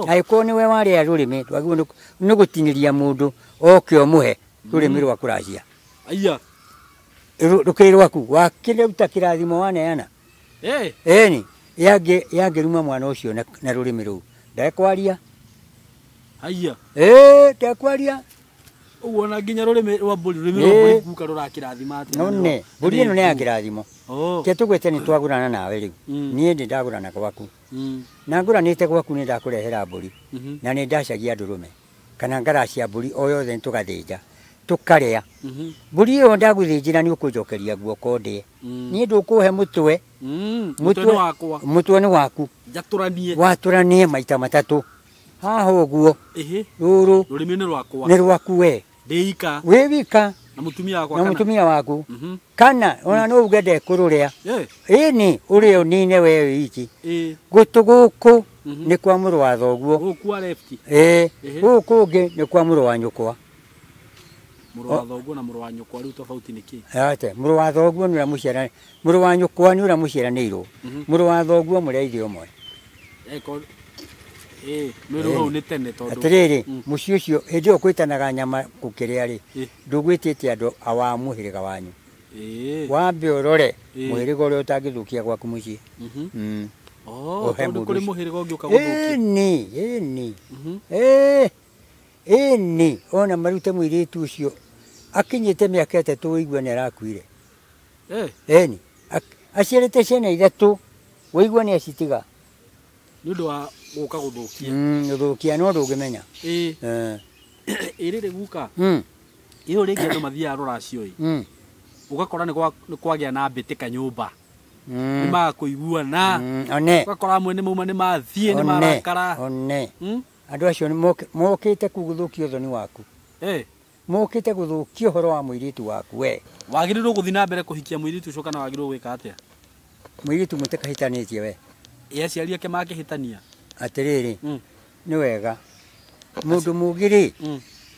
angĩkorwo nĩwe warĩa rũrĩmĩ twagĩrĩirwo nĩ gũtinĩria mũndũ oke ũmũhe rũrĩmĩ rwa kũracia rũkĩrĩ rwaku wakĩruta kĩrathimo waneana ĩni yangĩruma mwana ũcio na rũrĩmĩ rũu ndekwaria ndekwaria ũguo na nginya rũrĩmĩ rwa mbũri guka rũrakĩrathima atĩ none mbũri ĩno nĩ ya kĩrathimo ke tũgwĩte nĩ twagũrana nawe rĩu niĩ ndĩ ndagũrana gwaku na ngũranĩte gwaku nĩ ndakũrehera mbũri na nĩ ndacagia ndũrũme kana ngaracia mbũri o yothe tũgathĩnja tũkarĩa mbũri ĩyo ndagũthĩnjĩra nĩ ũkũnjokeria guoko ndĩe niĩ ndũkũhe mũtwe mũtwe nĩ waku watũranie maita matatũ haha ũguo rũrũ nĩ rwaku we wĩ wika na mũtumia waku kana ona no uge ndekũrũrĩa ĩni ũrĩa ũnine we wiki gũtũ gũkũ nĩ kwa mũrũ wa thoguo gũkũ kũngĩ nĩ kwa mũrũ wa nyũkwa mũrũ wa thoguo na mũrũ wa nyũkwa rĩu tofauti nĩ kĩ mũrũ wa thoguo nĩ ũrĩa mũciara mũrũ wa nyũkwa nĩ ũrĩa mũciaranĩirwo mũrũ wa thoguo mũrĩa ithe ũmwe atĩrĩrĩ mũciĩ ũcio hĩndĩ ĩyo kwĩtanaga nyama gũkĩrĩa rĩ ndũgwĩtĩte andũ wa mũhĩrĩga wanyu wambe ũrore mũhĩrĩga ũrĩa ũtangĩthũkia gwaku mũciĩ ĩni ona marute mũirĩtu ũcio akinyĩte mĩaka ĩtatũ wĩigua nĩ arakuire ĩni aciarĩte ciana ithatũ wĩigua nĩ acitiga nĩ ũndũ wa gũka gũthũkia gũthũkia no ndũngĩmenya ĩrĩrĩ guka iyo rĩngĩ andũ mathiaga rũracio ũgakora nĩ kwagĩa na mbĩtĩka nyũmba nĩ magakũiguana ũgakora amwe nĩ mauma nĩ mathiĩ nĩ marakara andũ acio mokĩte kũu gũthũkia ũthoni waku mokĩte gũthũkia ũhoro wa mũirĩtu waku we wagĩrĩirwo gũthiĩ na mbere kũhikia mũirĩtu ũcio kana wagĩrĩirwo gwĩka atĩa mũirĩtu mũtĩkahĩtanĩtie we aciari ake makĩhĩtania atĩrĩrĩ nĩ wega mũndũ mũgĩ rĩ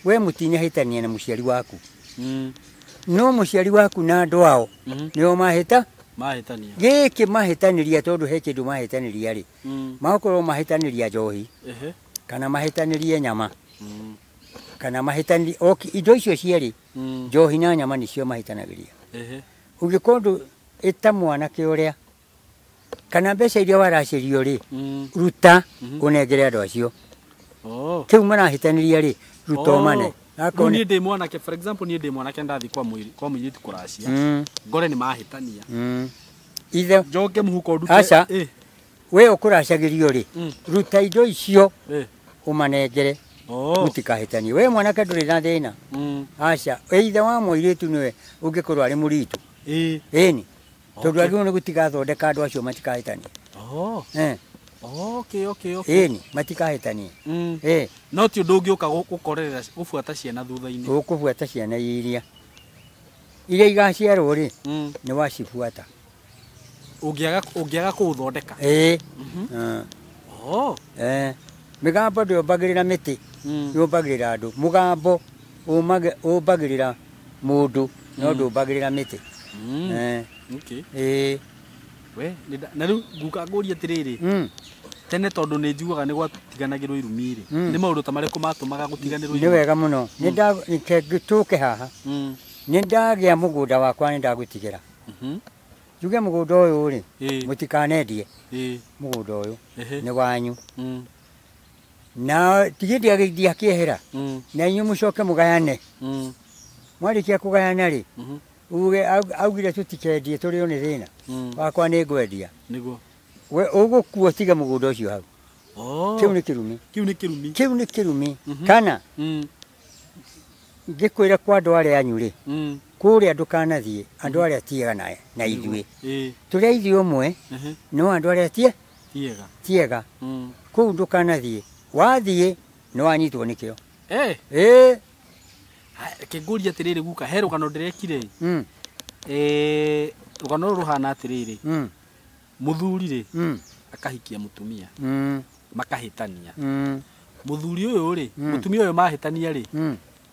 we mũtinahĩtania na mũciari waku no mũciari waku na andũ ao nĩo mahĩtania gĩkĩ mahĩtanĩria tondũ he kĩndũ mahĩtanĩria rĩ magakorwo mahĩtanĩria njohi kana mahĩtanĩrie nyama kana mahĩtanĩrie indo icio cierĩ njohi na nyama nĩcio mahĩtanagĩria ũngĩkorwo ĩta mwanake ũrĩa kana mbeca iria waracirio rĩ ruta ũnengere andũ acio kĩu marahĩtanĩria rĩ ruta ũmane niĩ ndĩ mwanake for example niĩ ndĩ mwanake ndathi kwa mũirĩtu kũracia ngore nĩ mahĩtania ithe njoke mũhuko ndute aca we ũkũracagĩrio rĩ ruta indo icio ũmanengere mũtikahĩtanie we mwanake ndũrĩ na thĩna aca ithe wa mũirĩtu nĩwe ũngĩkorwo arĩ mũritũ ĩni tondũ agĩrĩirwo nĩ gũtigathondeka andũ acio matikahĩtanie ĩni matikahĩtanie no ti ũndũ ũngĩũka gũkorerera gũbuata ciana thutha-inĩ ũkũbuata ciana iria igaciarwo rĩ nĩ wacibuata ũngĩaga kũũthondeka mĩgambo ndĩũmbagĩrĩra mĩtĩ yũmbagĩrĩra andũ mũgambo ũmbagĩrĩra mũndũ no ndũmbagĩrĩra mĩtĩ na rĩu nguka ngũria atĩrĩrĩ tene tondũ nĩ njiguaga nĩ gwatiganagĩrwo irumi-rĩ nĩ maũndũ ta marĩkũ matũmaga gũtiganĩrwo irumi? Nĩ wega mũno tũke haha nĩ ndagĩa mũgũnda wakwa nĩ ndagũtigĩra njuge mũgũnda ũyũ rĩ mũtikanendie mũgũnda ũyũ nĩ wanyu na tigĩ ndiakĩehera na inyuĩ mũcoke mũgayane mwarĩkia kũgayana rĩ uge augire tũtikendie tũrĩo nĩ thĩna wakwa nĩ ngwendia we ũgũkua tiga mũgũnda ũcio hau kĩu nĩ kĩrumi kana ngĩkwĩra kwa andũ arĩa anyu rĩ kũrĩa ndũkanathiĩ andũ arĩa tiaga na ithuĩ tũrĩa ithuĩ ũmwe no andũ arĩa tiega kuu ndukanathie wathie no wanyitwo nikio kiguria atiriri guka he rugano ndirekire rugano ruhana atiriri muthuri ri akahikia mutumia makahitania muthuri uyu ri mutumia uyu mahitania ri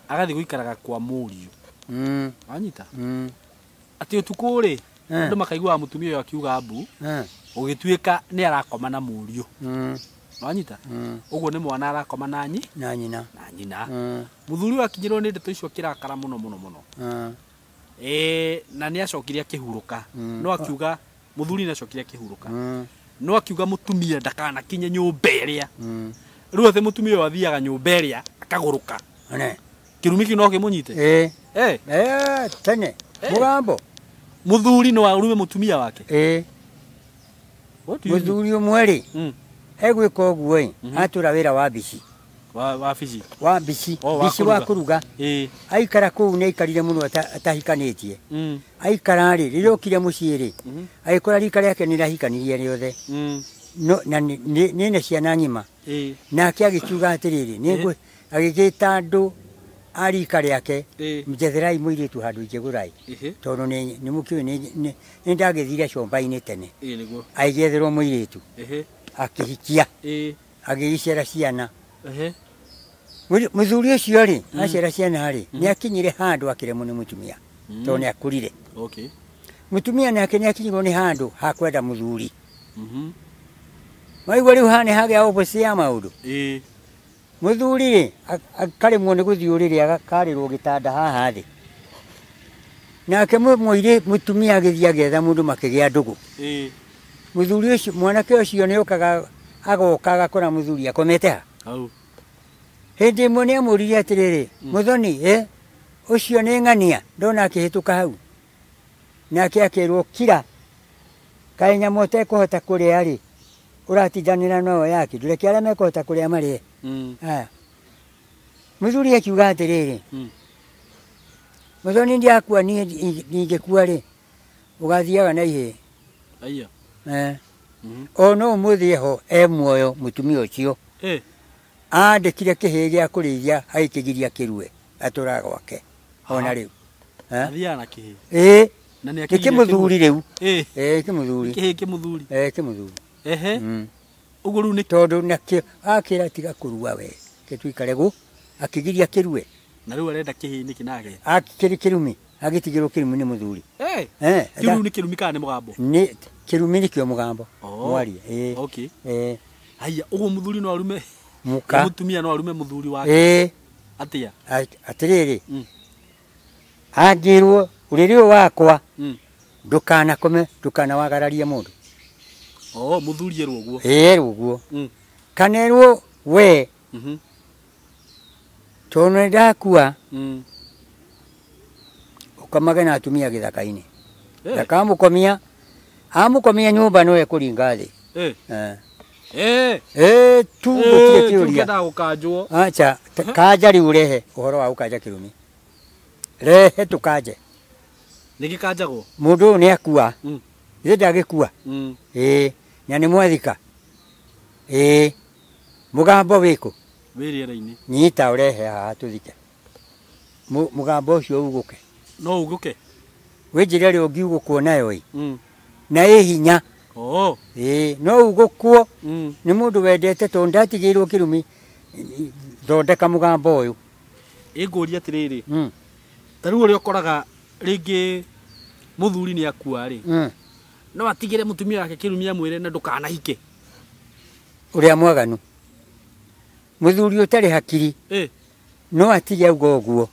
agathi guikaraga kwa muriu wanyita ati utuku ri andu makaigua mutumia uyu akiuga mbu ugituika ni arakoma na muriu wanyita uguo ni mwana arakoma na nyina muthuri uyu akinyirwo ni ndeto icio kirakara muno na ni acokirie akihuruka no akiuga muthuri ni acokirie akihuruka no akiuga mutumia ndakana kinye nyumba iria riu athe mutumia uyu athiaga nyumba iria akaguruka kirumi kino kimunyite tene mugambo muthuri no arume mutumia wake muthuri umwe egwika uguo atura wira wa bici wa bici wa kuruga aikara kuu ni aikarire muno atahikanitie aikara ri rirokire muciiri aikora rika riake ni rahikanirie riothe no na ni ciana ngima nake agikiuga atiriri ni agigita andu arika riake mjetherai muiritu handu ingegurai tondu ni mukiu ni ndagithire comba-ini tene aigetherwo muiritu akihikia agicera ciana muthuri ucio ri acera ciana ri ni akinyire handu akiremwo ni mutumia tondu ni akurire mutumia nake ni akinyirwo ni handu hakwenda muthuri maigua riu hane hage opposite ya maundu muthuri ri akaremwo ni guthiuriri agakarirwo gitanda haha thi nake muire mutumia agithia agetha mundu makigia ndugu muthuri ucio mwanake ucio ni ukaga agoka agakora muthuri akomete ha hindi imwe ni amuririe atiriri muthoni ucio ni ng'ania ndona akihituka hau nake akirwo kira kae nyamu utekuhota kuria ri uratijanira no yake ndureke aria mekuhota kuria marie muthuri akiuga atiriri muthoni ndiakua ningekua ri ugathiaga na ihe ono umuthi ho muoyo mutumia ucio andikire kihi gia kurithia aikigiria kirue aturaga gwake ona riu athia na kihi na ni akimuthuri riu kimuthuri kimuthuri uguo riu ni tondu nakio akira tiga kurua we kitwikare gu akigiria kirue na riu arenda kihi niki nake akiri kirumi agitigirwo kirumi ni muthuri kirumi ni kirumi kana ni mugambo ni kirumi ni kio mugambo mwaria haya uguo muthuri no arume muka mutumia no arume muthuri wake atia atiriri agirwo uririo wakwa ndukana kome ndukana wagararia mundu muthuri erwo guo ruguo kanerwo we tono ndakua ukamagana atumia githaka-ini ndakamukomia amukomia nyumba no ekuringa thi tu gutire kiuria acha kaja ri urehe uhoro wa ukaja kirumi rehe tukaje niki kajago mundu ni akua ithenda agikua na ni mwathika mugambo wiku wiriera-ini nyita urehe haha tuthike mugambo ucio uguke no uguke winjire ri ungiugukwo nayo na hinya no ugukwo ni mundu wendete tondu ndatigirwo kirumi thondeka mugambo uyu nguria atiriri tariu uri ukoraga ringi muthuri ni akua ri no atigire mutumia wake kirumi amwire na ndukanahike uria mwaganu muthuri utari hakiri no atige uguo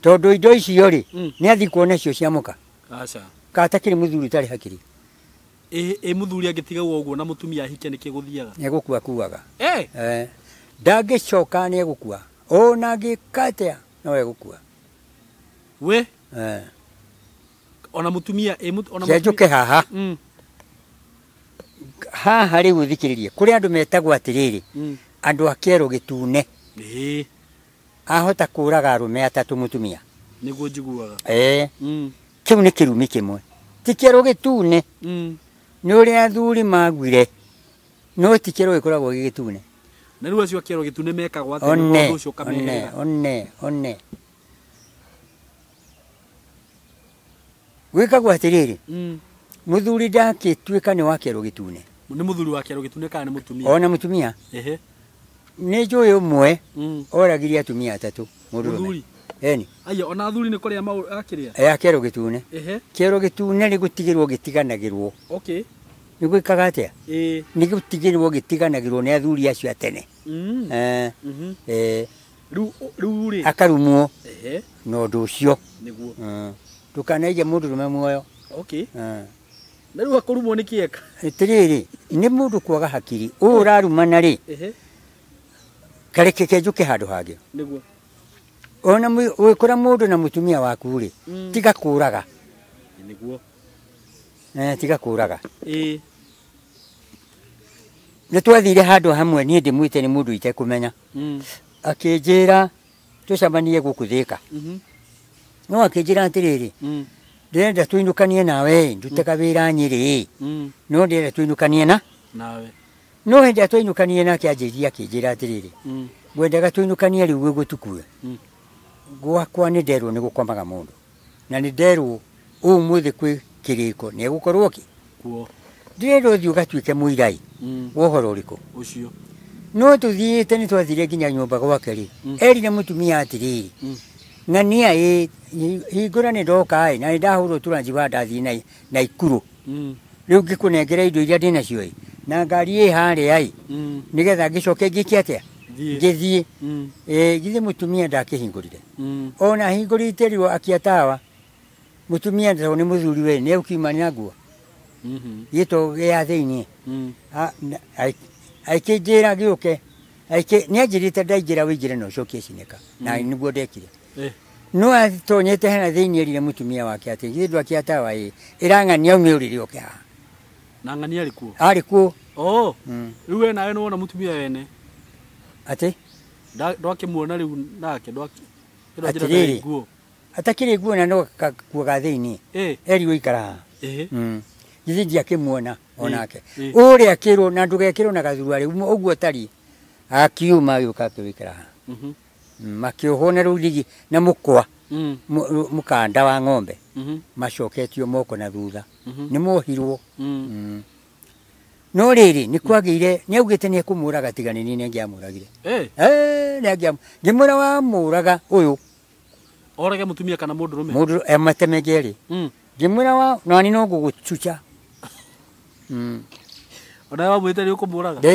tondu indo icio ri ni athi kuona cio ciamuka katakiri muthuri utari hakiri muthuri agitiga uguo na mutumia ahike niki guthiaga ni gukua kuaga ndagicoka ni gukua ona ngikatea no egukua we ona mutumia ona mutumia haha haha ri guthikiririe kuri andu metagwa atiriri andu akero gitune ahota kuraga arume atatu mutumia niguo njiguaga kiu ni kirumi kimwe ti kero gitune ni uria athuri magwire no ti kero ikoragwo gigitune na riu acio kero gitune mekagwo atĩ ũndũ ũcio kamerera one gwikagwo atiriri muthuri ndakituika ni wa kero gitune ni muthuri wa kero gitune kana ni mutumia ona mutumia ehe ni njui umwe oragirie atumia atatu muthuri eni aya ona athuri ni kuria akiria ya kero gitune ehe kero gitune ni gutigirwo gitiganagirwo okay ni gwikaga atia ni gutigirwo gitiganagirwo ni athuri acio atene riu ri akarumwo ehe no ndu ucio niguo tukanaige mundu rume muoyo okay na riu akurumwo ni kieka tiriri ni mundu kwaga hakiri urarumana ri ehe karekeke njuke handu hangi niguo ona wikora mundu na mutumia waku ri tiga kuraga niguo tiga kuraga ni twathire handu hamwe ni ndimwite ni mundu itekumenya akinjira tucamanie guku Thika no akinjira atiriri ndenda tuinukanie nawe ndute kawira Nyeri no ndenda tuinukanie nawe no ndenda tuinukanie na kianjiria akinjira atiriri ngwendaga tuinukanie riu gutukue gwakwa ni nderwo ni gukomaga mundu na ni nderwo umuthi kwi kiriko ni gukorwo ki kuo ndirendo thi ugatuike muirai wohoro uriku ucio no tuthiite ni twathire nginya nyumba gwake ri eri na mutumia atiri ngania hingura ni ndoka na ndahurwo turanjiwa ndathi na ikuru riu ngikunengera indo iria ndina cio na ngari hare ai nigetha ngicoke ngiki atia ngithie githe mutumia ndakihingurire ona hingurite riu akiatawa mutumia ndo ni muthuri we ni ukimani naguo yito ya thiini aikijira giuke ni ajirite ndaijira wijire no cokie cineka na niguo ndekire no atonyete hena thiini erire mutumia wake ati githu akiatawa irang'ania umiurire oke ha na ng'ania arikuo riu we nawe no wona mutumia wene ati ndwakimuona riu nake ndwakira nguo atakire nguo na no kuoga thiini eri uikara githi ndiakimuona onake uri akirwo na ndugekirwo na gathurua riu uguo tari akiuma yuka kiwikara makiohona ruligi na mukwa mukanda wa ng'ombe macoketio moko na thutha ni mohirwo no riri ni kwagire ni augite ni kumuraga tigani ni ngiamuragire ni ngimura wa muraga uyu orage mutumia kana mundu rume mundu ematemegeri ngimura wa nani no guguchucha ona wa mwite ni kumuraga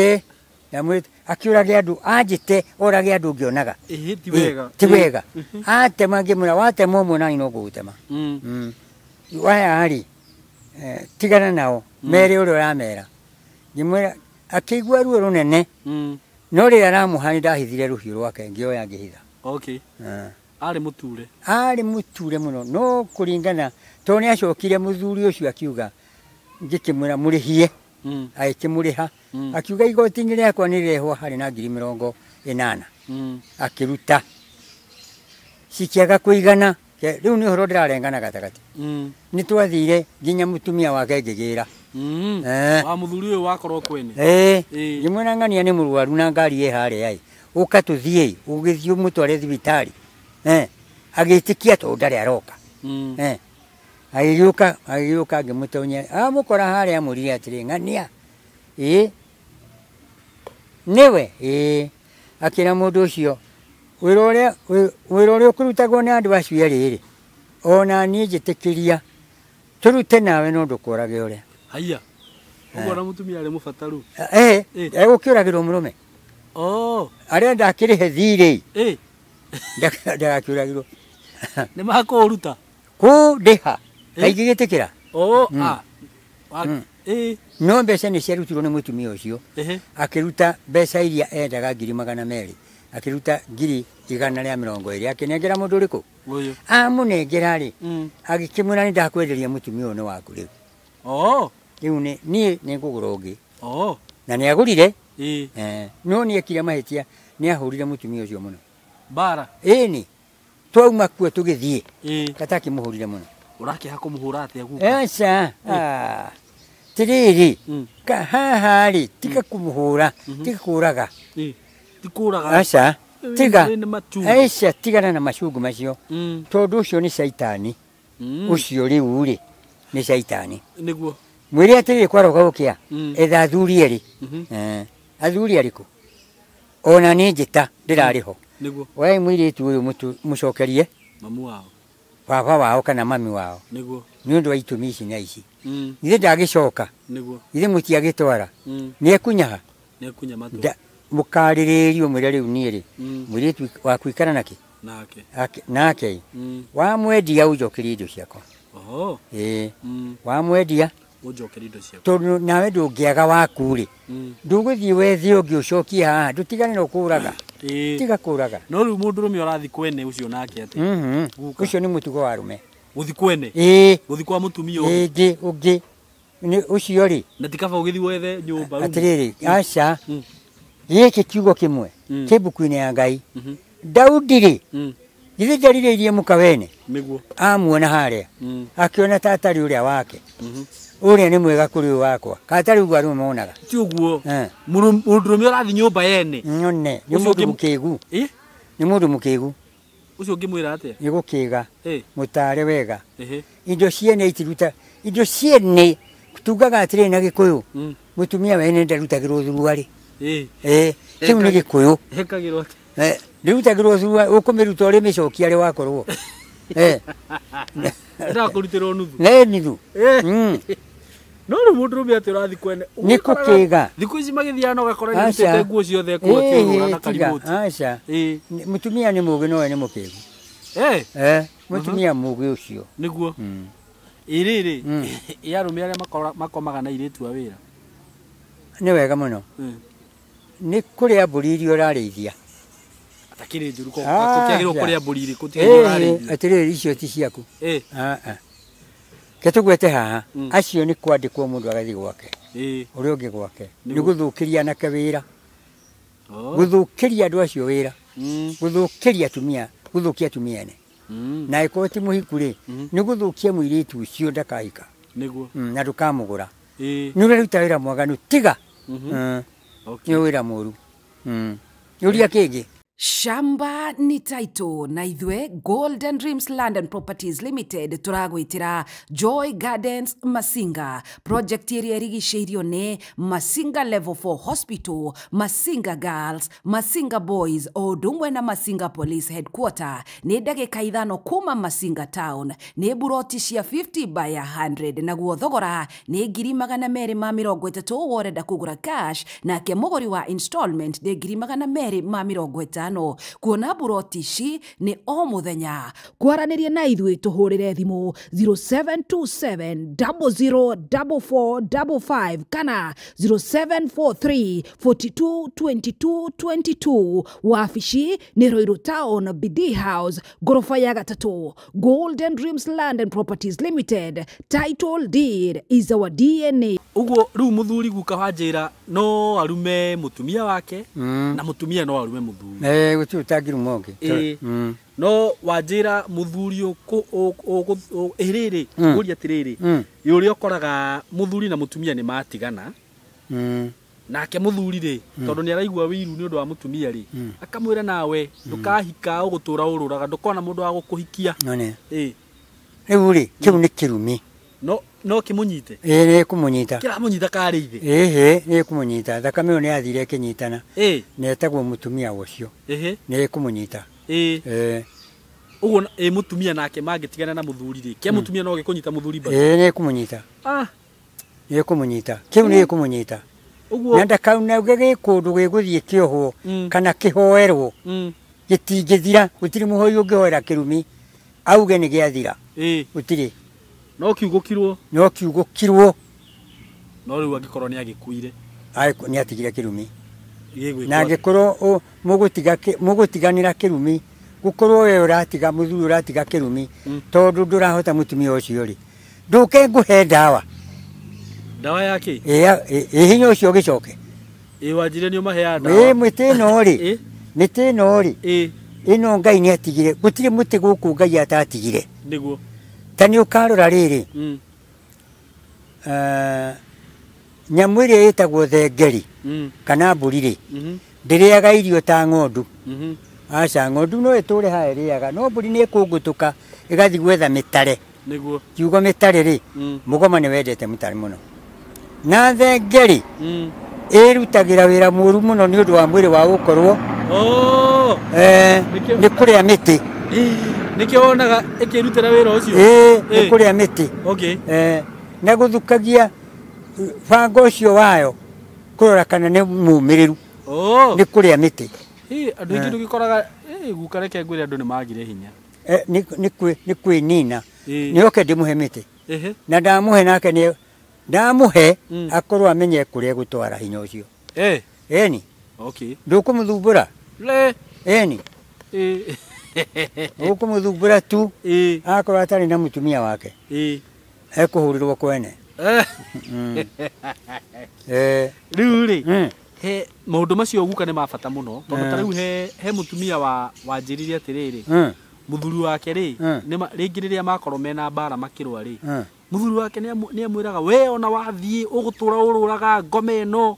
ya mwite akiurage andu anjite orage andu ngionaga ti wega atema ngimura watema umwe nani no gugutema waya hari tigana nao mere uri uramera ngimura akigwa ruo runene no ri aramuhani ndahithire ruhiu rwake ngioya ngihitha okay ari muture muno no kuringana to ni acokire muthuri ucio akiuga ngikimura murihie aikimuriha akiuga igoti ni riakwa ni rehwa hari na 80,000 akiruta cikiaga kuigana riu ni horo ndirarengana gatagati ni twathire nginya mutumia wake ngigira wa muthuri uyu wakorwo kwene ngimwira ng'ania ni murwaru na ngari hare ai uka tuthie ugithio mutware thibitari agitikia to ndari aroka agiyuka ngimutonya mukora hare amurire atiri ng'ania niwe akira mundu ucio wira uria ukurutagwo ni andu acio eriri ona ni njitikiria turute nawe no ndukorage uria haya ubona mutumia ari mufataru ukiuragirwo murume arenda akirihe thiri ndagakiuragirwo ni makuruta kundiha aigigitikira no mbeca ni ciarutirwo ni mutumia ucio akiruta mbeca iria endaga 200,000 akiruta 120 akinengera mundu uriku amunengera ri agikimura ni ndakwenderia mutumia uyu ni waku riu riu ni ngugura ungi na ni agurire no ni ekire mahitia ni ahurire mutumia ucio muno bara ni twauma kuo tugithie kataki muhurire muno urake hakumuhura atia guka atiriri ka haha ri tika kumuhura tika kuraga tikuraga aca tiga aisha tigana na macungu macio tondu ucio ni shaitani ucio riu ri ni shaitani niguo mwiri atiriri kwaroga gukia etha athuri eri athuri ariku ona ni njita ndirariho niguo we mwiritu uyu mucokerie mamu wao baba wao kana mami wao niguo ni undu wa itumi ici na ici ithe ndagicoka niguo ithe mutiagitwara ni ekunyaha matu mukariririo mwire riu ni ri mwiritu wa kuikara nake nake wamwendia ujokerie indo ciakwa wamwendia ujokerie indo ciakwa tondu nawe ndungiaga waku ri nduguthii wethi ungi ucokie haha ndutigane na kuraga tiga kuraga no riu mundu rume urathi kwene ucio nake ati ucio ni mutugo wa rume uthi kwene uthi kwa mutumia ungi ni ucio ri na tikaba ugithi wethe nyumba atiriri aca giki kiugo kimwe kibuku-ini ya Ngai Daudi ri ithe ndaririirie mukawene niguo amuona haria akiona tatari uria wake uria ni mwega kuri wakwa katari ugu arume monaga ti uguo mundu rume urathi nyumba yene nyone ni mundu mukigu ni mundu mukigu ucio ngimwira atia ni gukiga mutare wega indo ciene itiruta indo ciene tugaga atire na gikuyu mutumia wene ndarutagirwo thuruari kiu ni gikuyu hekagirwo ndirutagirwo thuruari ukumiruta uri micokia ri wakorwo ndakurutirwo nuthu ne nithu no ru mundu rume ati urathi kwene ni kukiga thiku ici magithiana ugakora ni rutete nguo ciothe kuakirura na karimoti aca mutumia ni mugi nowe ni mukigu mutumia mugi ucio niguo iriri yarume aria makomaga na iritu a wira ni wega muno ni kuria mburi iria urarĩithia atakiri njuru ko kukiagirwo kuria mburi iri kutigirwo urarĩithia atiriri icio ti ciaku ketugwete haha acio ni kwandikwo mundu agathi gwake uria ungi gwake ni guthukiria anake wira guthukiria andu acio wira guthukiria atumia guthukia atumia ene na iko ti muhiku ri ni guthukia mwiritu ucio ndakaika niguo na ndukamugura ni uraruta wira mwaganu tiga ni wira muru yuria kingi Shamba ni Taito na ithwe Golden Dreams Land and Properties Limited turagwitira Joy Gardens Masinga project area irigiceirio ne Masinga Level 4 Hospital, Masinga Girls, Masinga Boys o dumwe na Masinga Police Headquarter ni ndagika ithano kuma Masinga Town ni buroti cia 50 by 100 na guo thogora ni 230 woreda kugura cash na ke mogori wa installment ni 250 kuona buroti ici ni o muthenya kwaranirie na ithui tuhurire thimu 0727004455 kana 0743422222 wafici ni Roiro Town BD House gorofa ya gatatu. Golden Dreams Land and Properties Limited, title deed is our DNA. Uguo riu muthuri guka wanjira no arume mutumia wake na mutumia no arume muthuri guti utagiru monge no wanjira muthuri iriri guria tiriri yuri okoraga muthuri na mutumia ni matigana nake muthuri ri tondu ni araigua wiru ni undu wa mutumia ri akamwira nawe ndukahika ugutura ururaga ndukona mundu wa gukuhikia none riu ri kiu ni kirumi no kimunyite ni kumunyita kira munyita karithi ni kumunyita thakame ni athire kinyitana netagwo mutumia ucio ni kumunyita uguo mutumia nake mangitigana na muthuri ri kia mutumia no gikunyita muthuri ba ni kumunyita ni kumunyita kiu ni kumunyita uguo nanda kauna gege kundu giguthie kioho kana kihoerwo gitingithira gutiri muhoyo ngihoera kirumi auge ni giathira gutiri no kiugukirwo no riu angikorwo ni agikuire ni atigire kirumi na angikorwo mugutiganira kirumi gukorwo we uratiga muthuri uratiga kirumi tondu ndurahota mutumia ucio ri nduke nguhe dawa yake hinya ucio gicoke wanjire ni umahea dawa mite no ri ino Ngai ni atigire gutire muti guku Ngai atatigire niguo tani ukarora riri Nyamu ĩrĩa ĩtagwo thengeri kana mbũri rĩ ndĩrĩaga irio ta ng'ondu. Aca ng'ondu no ĩtũre haha ĩrĩaga, no mbũri nĩ ĩkũngũtũka ĩgathiĩ gwetha mĩtare. Nĩguo. Kiugo mĩtare rĩ mũgoma nĩ wendete mĩtare mũno. Na thengeri ĩrutagĩra wĩra mũru mũno nĩ ũndũ wa mwĩrĩ wa gũkorwo nĩ kũrĩa mĩtĩ. Nĩkĩo wonaga ĩkĩrutĩra wĩra ũcio. Nĩ kũrĩa mĩtĩ. Okay. Na gũthukagia banga ũcio wayo kũrora kana nĩ mũmĩrĩru. Nĩ kũrĩa mĩtĩ. Andũ aingĩ ndũgĩkoraga guka reke ngwĩre andũ nĩ magire hinya. Nĩ kwĩnina. Nĩoke ndĩmũhe mĩtĩ. Na ndamũhe nake nĩ ndamũhe akorwo amenye kũrĩa gũtwara hinya ũcio. Eni. Okay. Ndũkũmũthumbũra. Eni. Ũkũmũthumbũra tu. Akorwo atarĩ na mũtumia wake. Ekũhũrĩrwo kwene. Rĩu rĩ he maũndũ macio guka nĩ mabata mũno tondũ ta rĩu he mũtumia wanjĩrire atĩrĩrĩ mũthuri wake rĩ rĩngĩ rĩrĩa makorwo mena mbara makĩrũa rĩ mũthuri wake nĩ amwĩraga we ona wathiĩ ũgũtũra ũrũraga ngome ĩno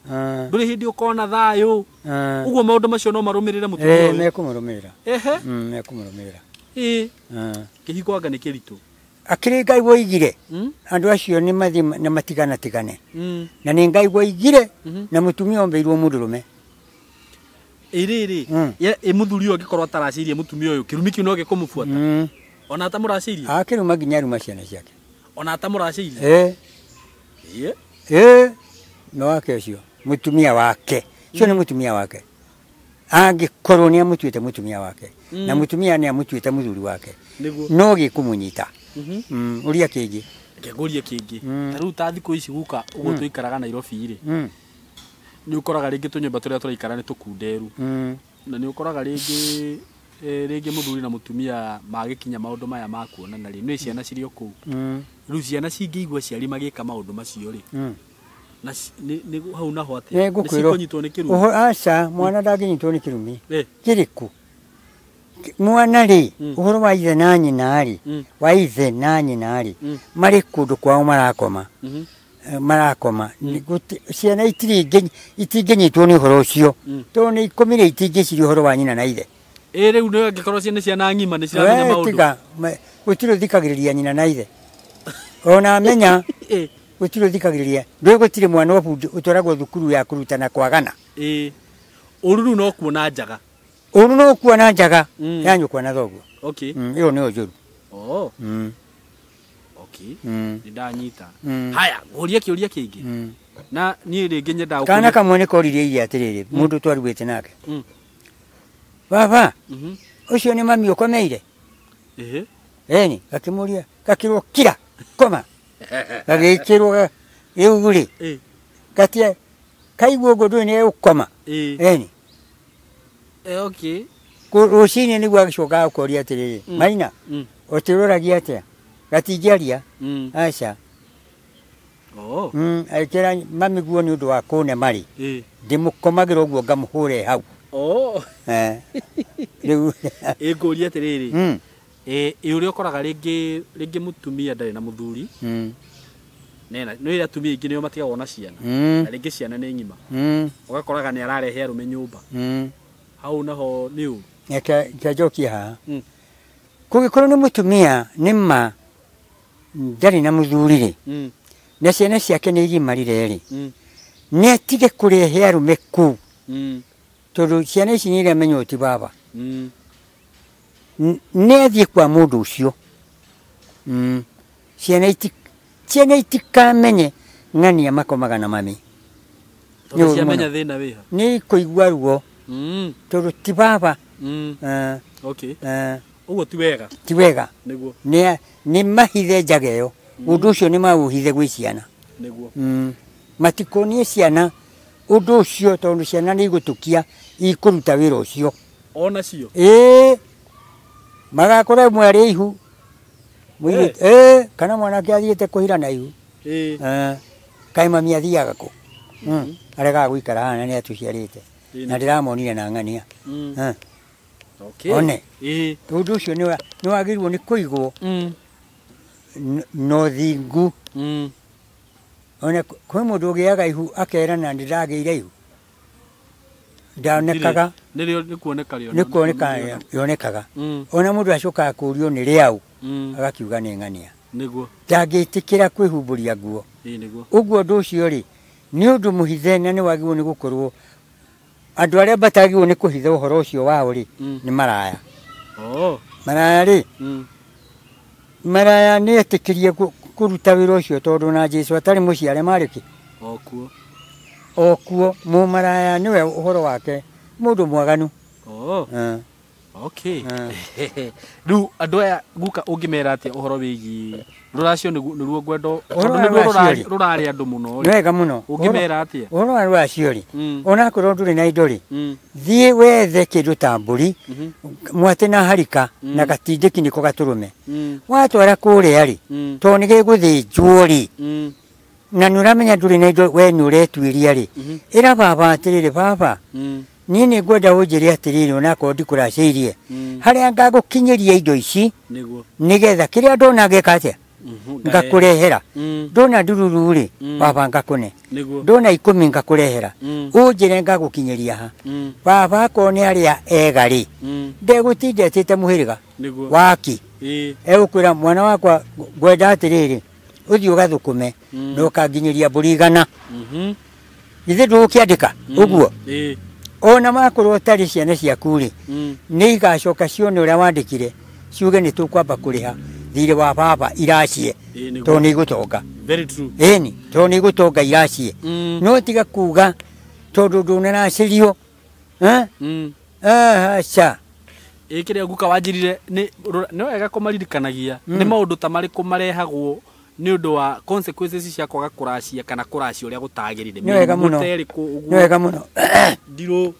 ndũrĩ hĩndĩ ũkona thayũ. Ũguo maũndũ macio no marũmĩrĩre mũtumia ũyũ. Mekũmũrũmĩrĩra. Mekũmũrũmĩrĩra. Kĩhiko anga nĩ kĩritũ. Akĩrĩ Ngai woigire andũ acio nĩ mathiĩ na matigane na nĩ Ngai woigire na mũtumia ombĩirwo mũndũrũme. Rĩrĩ mũthuri ũyũ angĩkorwo ataracirie mũtumia ũyũ kĩrumi kĩu no gĩkũmũbuata ona atamũracirie. Akĩruma nginya aruma ciana ciake ona atamũracirie. No wake ũcio mũtumia wake ũcio nĩ mũtumia wake angĩkorwo nĩ amũtuĩte mũtumia wake na mũtumia nĩ amũtuĩte mũthuri wake no gĩkũmũnyita. Ũria kĩngĩ. Ngĩgũria kĩngĩ. Ta rĩu ta thikũ ici guka ũguo tũikaraga Nairobi rĩ nĩ ũkoraga rĩngĩ tũnyũmba tũrĩa tũraikara nĩ tũkunderu na nĩ ũkoraga rĩngĩ mũthuri na mũtumia magĩkinya maũndũ maya ma kuonana rĩ nĩ ciana cirĩ o kũu. Rĩu ciana cingĩigua aciari magĩka maũndũ macio rĩ na nĩ hau naho atĩ nĩ cikũnyitwo nĩ kĩrumi. Aca mwana ndangĩnyitwo nĩ kĩrumi kĩrĩkũ. Mwana rĩ ũhoro wa ithe na nyina rĩ wa ithe na nyina rĩ marĩ kũndũ kwao marakoma ciana itingĩnyitwo nĩ ũhoro ũcio tondũ nĩ ikomire itingĩciria ũhoro wa nyina na ithe. Rĩu nĩ angĩkorwo ciana ng'ima nĩ ciramenya maũndũ. Gũtirĩ ũthikagĩrĩria nyina na ithe ona amenya gũtirĩ ũthikagĩrĩria ndũĩ gũtirĩ mwana ũtwaragwo thukuru ya kũrutana kwagana. Ũru rĩu no kuona njaga. Ũru no kuona njaga ya nyũkwa na thoguo. Ĩyo nĩyo njũru. Nĩ ndanyita. Haya ngũria kĩũria kĩngĩ na niĩ rĩngĩ nyendaga kana kamwe nĩ koririe iria atĩrĩrĩ mũndũ twaruĩte nake baba ũcio nĩ mami ũkomeire. Eni gakĩmũria gakĩrwo kira koma gagĩkĩrwo rĩu rĩ gatia kaigua ũguo ndũĩ nĩ ũkoma. Eni rũcinĩ nĩguo agĩcokaga gũkoria atĩrĩrĩ Maina ũtĩrũragia atĩa gatingĩaria. Aca agĩkĩra mami guo nĩ ũndũ wa kũne marĩ ndĩmũkomagĩra ũguo ngamũhũre hau. Rĩu ngũria atĩrĩrĩ ũrĩa ũkoraga rĩngĩ mũtumia ndarĩ na mũthuri nĩ ĩrĩa atumia aingĩ nĩo matigagwo na ciana na rĩngĩ ciana nĩ ng'ima ũgakoraga nĩ ararehe arũme nyũmba hau naho nĩ ũũ. Njokia haha kũngĩkorwo nĩ mũtumia nĩ ma ndarĩ na mũthuri rĩ na ciana ciake nĩ igimarire rĩ nĩ atige kũrehe arũme kũu tondũ ciana ici nĩ iramenya ti baba nĩ athiĩ kwa mũndũ ũcio. Ciana itikamenye ng'ania makomaga na mami nĩ kũigua ruo tondũ ti baba. Ũguo ti wega. Ti wega. Nĩ mahithe njaga ĩyo ũndũ ũcio nĩ maũhithe gwĩ ciana. Matikonie ciana ũndũ ũcio tondũ ciana nĩ igũtũkia ikũruta wĩra ũcio. Onacio. Magakora ĩmwe arĩ ihu kana mwanake athiĩte kũhira na ihu kaĩ mami athiaga kũ aregaga gũikara haha na nĩ atũciarĩte na ndĩramonire na ng'ania. One ũndũ ũcio nĩ wagĩrĩirwo nĩ kũigwo no thingu ona kwä må ndå å gä aga ihu akerana ndä ndagä ire ihu ndaonekaga nä kuoneka yonekaga ona må ndå acokaga kå rio nä rä au agakiuga nä ng'ania ndangä tä kä ra kwä humbå ria nguo å guo å ndå å cio rä nä å ndå må hithe na nä wagä nä gå korwo andå arä a batagä nä kå hitha å horo å cio wao rä nä maraya maraya rä maraya nä etä kä rie kå ruta wä ra å cio tondå na Jesu atarä må ciare marä kä okuo må maraya nä we å horo wake må ndå mwaganu rä u andå aya guka å ngä mera atä å horo wä giä rå racio nä ruo ngwendo rå rarä andå må no wega må no å ngä mera atä å horo wa rå racio rä onakorwo ndå rä na indo rä thiä wethe kä ndå ta mbå mwate na harika na gatindä ki nä ko gatå rå me watwara kå rä a rä tondå nä gä gå thä njwo rä na nä å ramenya ndå rä na indo we nä å retuä ria rä ä ra baba atä rä rä baba niä nä ngwenda å njä re atä rä rä onakorwo ndikå racä irie harä a ngagå kinyä ria indo ici nä getha kä rä a ndona ngeka atä ngakå rehera ndona ndururu rä baba ngakå ne ndona 10 ngakå rehera å njä re ngagå kinyä ria ha baba akorwo nä arä a ega rä ndegå tinda etä te må hä rä ga waki egå kwä ra mwana wakwa ngwenda atä rä rä å thiä å gathå kå me na å kanginyä ria mbå ri 100 githä ndå gå kä andä ka å guo ona makorwo tarä ciana ciaku rä nä igacoka cione å rä a wandä kire ciuge nä tå kwamba kå rä ha thirä wa baba iracie tondå nä igå tonga ĩni tondå nä igå tonga iracie no tiga kuga tondå ndå naracä rio aca ä kä rä a guka wanjä rire nä wega kå maririkanagia nä maå ndå ta marä kå marehagwo nä å ndå wa consequences cia kwaga kå racia kana kå racia å rä a gå tagä rire nä wega må no ndirå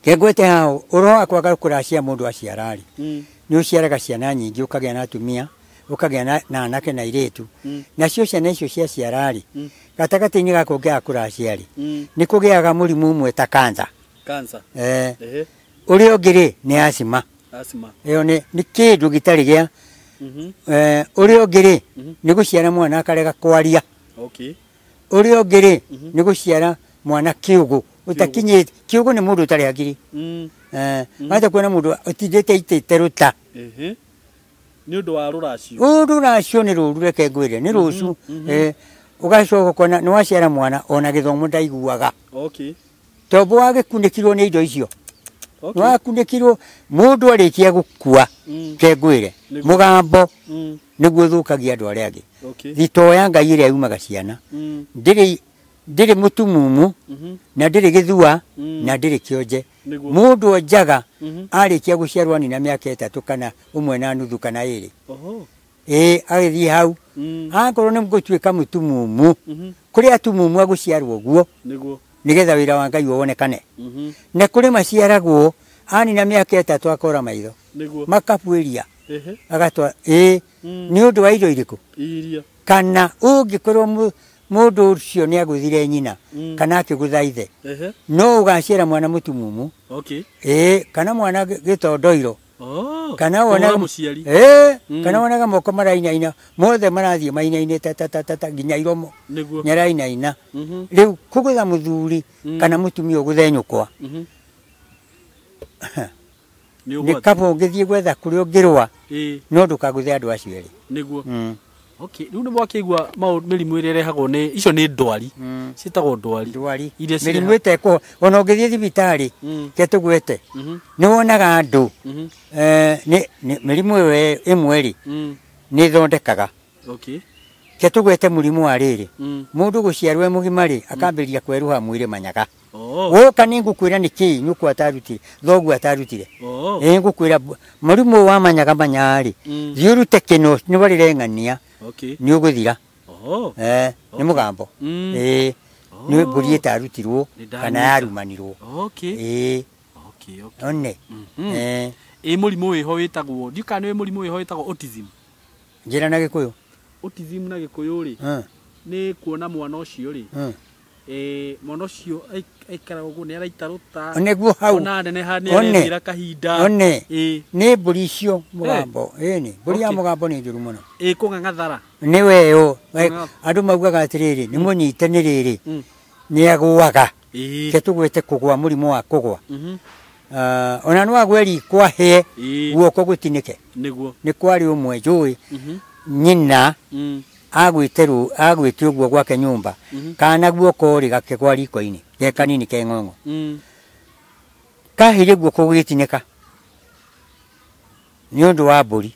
ke ngwete hao å ro wa kwaga kå racia må ndå aciararä nä å ciaraga ciana nyingä å kagä a na atumia å kagä a na anake na irĩtu nacio ciana icio cia ciararä gatagatä-inä gaka å ngä aga kå racia rä nä kå gä aga må rimå ũmwe ta kansa å rä a å ngä rä nä acima ä yo nä kä ndå gä tarä gä a å rä a å ngä rä nä gå ciara mwana akarega kwaria å rä a å ngä rä nä gå ciara mwana kä å gå utakinyä kä å gå nä må ndå å tarä hakiri wata kuona må ndå å tindä te itä te rå ta nä å ndå wa rå racio rå racio nä rå ru reke ngwä re nä rå cu å gacoka kona nä waciara mwana ona gä thomo ndaiguaga tombo wagä kunä kirwo nä indo icio nä wakunä kirwo må ndå arä kia gå kua ke ngwä re må gambo nä guo thå kagia andå arä angä thito ya ngai ä rä a yumaga ciana ndä må tumumu na ndä gä thua na ndä kä onje må ndå onjaga arä kia gå ciarwo nina mä aka 3 kana 1.5 kana 2 agä thiä hau akorwo nä gå tuä ka må tumumu kå rä a tumumu agå ciarwo guo nä getha wä ra wa ngai wonekane na kå rä maciaragwo anina mä aka 3 akora maitho makabuä ria agatwa nä å ndå wa indo irä kå kana å ngä korwo må ndå å cio nä agå thire nyina kana akä gå thaithe no å gaciara mwana må tumumu kana mwana gä tondoiro kana wonaga moko marainaina mothe marathiä mainaine nginya iromo nyarainaina rä u kå gå tha må thuri kana må tumia å gå thenyå kwa nä kaba å ngä thiä gwetha kå rä a å ngä rwa no ndå kagå the andå acio erä rä u nä mwakä igua mä rimå ä rä a rehagwo nä icio nä ndwari ciätagwo ndwari mä rimå ä tekå ona å ngä thiä thibitarä ke tå gwete nä wonaga andå mä rimå ä yo ä mwe rä nä thondekaga ke tå gwete må rimå wa rä rä må ndå gå ciarwo e må gima rä akambä ria kweruha mwä rä manyaga woka nä ngå kwä ra nä kä nyå kå atarutire thoguo atarutire ngå kwä ra må rimå wa manyaga manyaga rä thiä å rute kä no nä barä reng'ania nä å gå thira nä må gambo nä mbå ri ä tarutirwo kana yarumanirwo one må rimå wä ho wä tagwo ndiå nä må rimå wä ho wä tagwo autism njä ra na gä kå yå autism na gä kå yå rä nä kuona mwana å cio rä Mwana cio aikara uguo ni araitaruta. Oneguo hau. Ona nene hani arethira kahinda. One. Ni mburi icio mugambo. Ni mburi ya mugambo ni njuru muno. Kung'ang'athara. Ni weo. Andu maugaga atiriri ni munyite ni riri. Ni aguaga. Ke tugwite kugwa murimu wa kugwa. Ona no agweri kwa he guoko gutinike. Niguo. Ni kwari umwe njui. Nyina. Agwiteru agwitio guo gwake nyumba kana guoko ri gake kwa riko-ini ge kanini ke ng'ong'o kahire guoko gwitineka ni undu wa mburi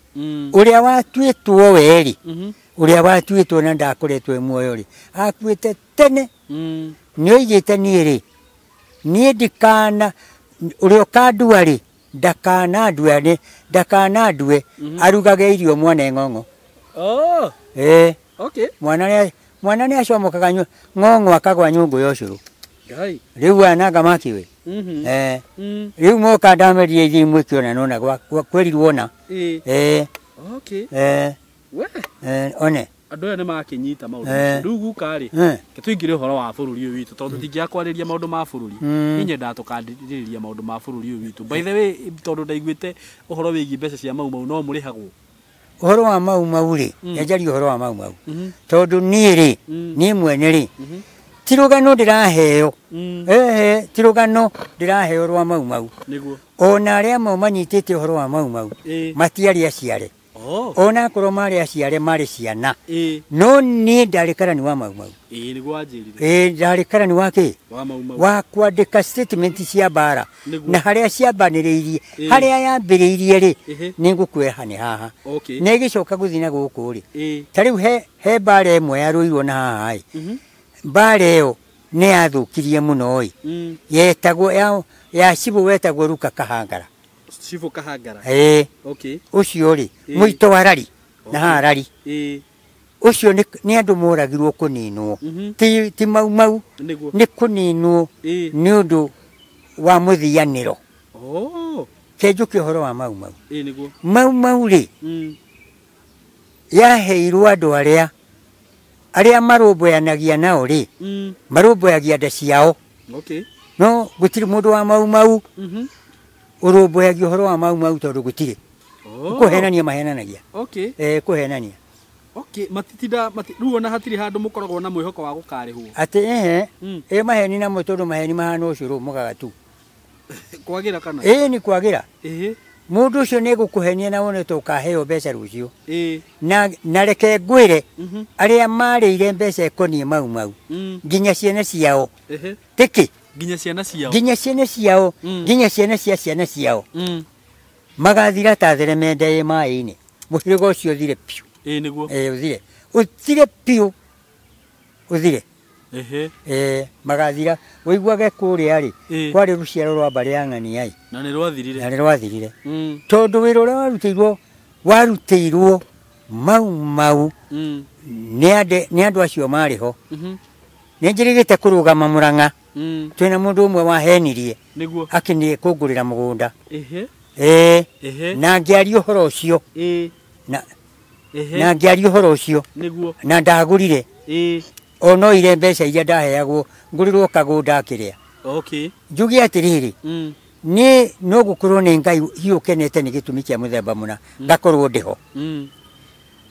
uria watuitwo weri uria watuitwo na ndakoretwo muoyo ri akuite tene ni oigite ni ri ni ndikana uria kandua ri ndakana ndue arugage irio mwana ng'ong'o. Okay. Mwana ni acomokaga ng'ong'o akagwa nyungu ya ucuru. Ngai. Riu anaga makiwe. Riu moka ndamerie ithi imwe kiona nona kwerirwo na. Okay. We. One. Andu aya ni makinyita maundu. Riu guka ri. Ke tuingire horo wa bururi uyu witu tondu tingiakwariria maundu ma bururi. Inyenda tukandiriria maundu ma bururi uyu witu. By the way tondu ndaiguite uhoro wigi mbeca cia mau no murihagwo. Uhoro wa mau ri yajari uhoro wa mau tondu ni ri ni mwene ri tirugano ndiraheo tirugano ndiraheo rwa mau niguo ona aria manyitite uhoro wa mau matiari aciare ona korwo mari aciare mari ciana no ni ndarikara ni wa mau niguo anjirire ndarikara wa ki wa mau wa kwandika statement cia bara na haria ciambaniriirie haria yambiriirie ri ningukwira ni haha ne gicoka guthina guku ri tariu he bara imwe yaruirwo na haha bara iyo ni yathukirie muno yetagwo ya cibu wetagwo Ruka Kahangara. Cibu Kahangara. Okay. Ucio ri muito warari na harari. Ucio ni andu moragirwo kuninwo. Ti mau ni kuninwo ni undu wa muthianiro. Kejuki horo wa mau. Niguo. Mau ri. Yaheirwo andu aria marumboyanagia nao ri. Marumboyagia nda ciao. Okay. No gutiri mundu wa mau. Urumboyagia horo wa mau tondu gutiri. Kuhenania mahenanagia. Okay. Kuhenania. Okay, matitinda riu ona hatiri handu mukoragwo na mwihoko wa gukarihwo. Ati maheni na mutondo maheni mahana ucuru mugagatu. Kwagira kana? Ni kwagira. Mundu ucio ni gukuhenia na wone to ukaheo mbeca rucio. Na reke ngwire aria marire mbeca ikonie mau. Nginya ciana ciao. Tiki. Nginya ciana ciao. Nginya ciana cia ciana ciao. Magathira ta theremende mai-ini. Muhirigo ucio thire piu. Niguo. Uthire piu. Uthire. Magathira wiguage kuria ri kwari ruciaro rwa mbari ya ng'ani ai na ni rwathirire tondu wira uria warutirwo mau ni andu acio mariho ni njirigite kurugama Murang'a twina mundu umwe wahenirie akini kungurira mugunda na ngiaria uhoro ucio na ngiaria uhoro ucio na ndagurire ono ire mbeca iria ndaheagwo ngurirwo kagunda akiria. Okay. Njugi atiriri ni no gukorwo ni Ngai hiukenete ni gitumi kia muthemba muna ngakorwo ndiho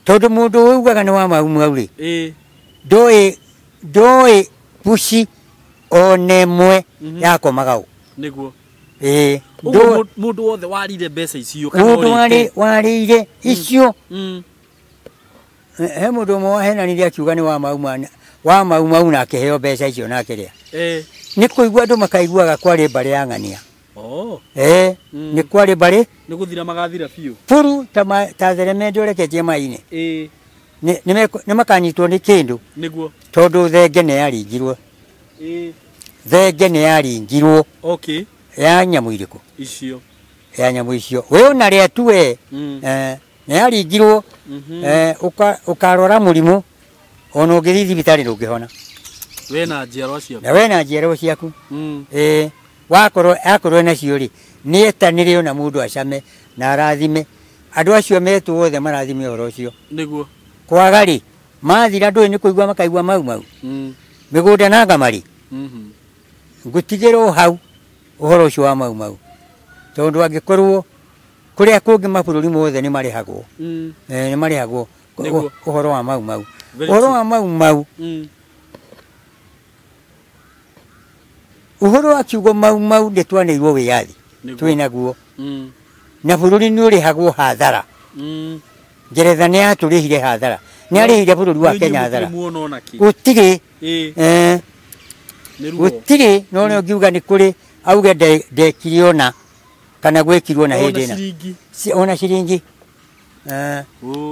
tondu mundu ugaga ni wa mau ri ndoi pushi onemwe yakomagao niguo mundu wothe warire mbeca icio kana warire icio he mundu mwe henanirie akiuga ni wa mau na akiheo mbeca icio na akiria ni kuigua andu makaiguaga kwari mbari ya ng'ania ni kwari mbari ni guthira magathira biu furu ta theremende ureketie mai-ini ni makanyitwo ni kindu niguo tondu thenge ni yaringirwo thenge ni yaringirwo. Okay. Ya nyamu iriku icio ya nyamu icio we ona rietu we ni yaringirwo ukarora murimu ono ngithi thibitari ndungihona we na njiarwa ciaku na we na njiarwa ciaku wakorwo nacio ri ni etanire ona mundu acame na arathime andu acio metu othe marathime uhoro ucio niguo kwaga ri mathira ndu ni kuigua makaigua mau migunda na ngamari ngutigirwo hau uhoro ucio wa mau mau tondu angikorwo kuria kungi mabũrũri mothe ni marihagwo ni marihagwo uhoro wa mau mau uhoro wa mau mau uhoro wa kiugo mau mau nditwanirwo wiyathi twinaguo na bũrũri ni urihagwo hathara Ngeretha ni aturihire hathara ni arihire bũrũri wa Kenya hathara gutiri gutiri no ne ngiuga ni kuri auge ndekiriona kana gwikirwo na hindi na ona ciringi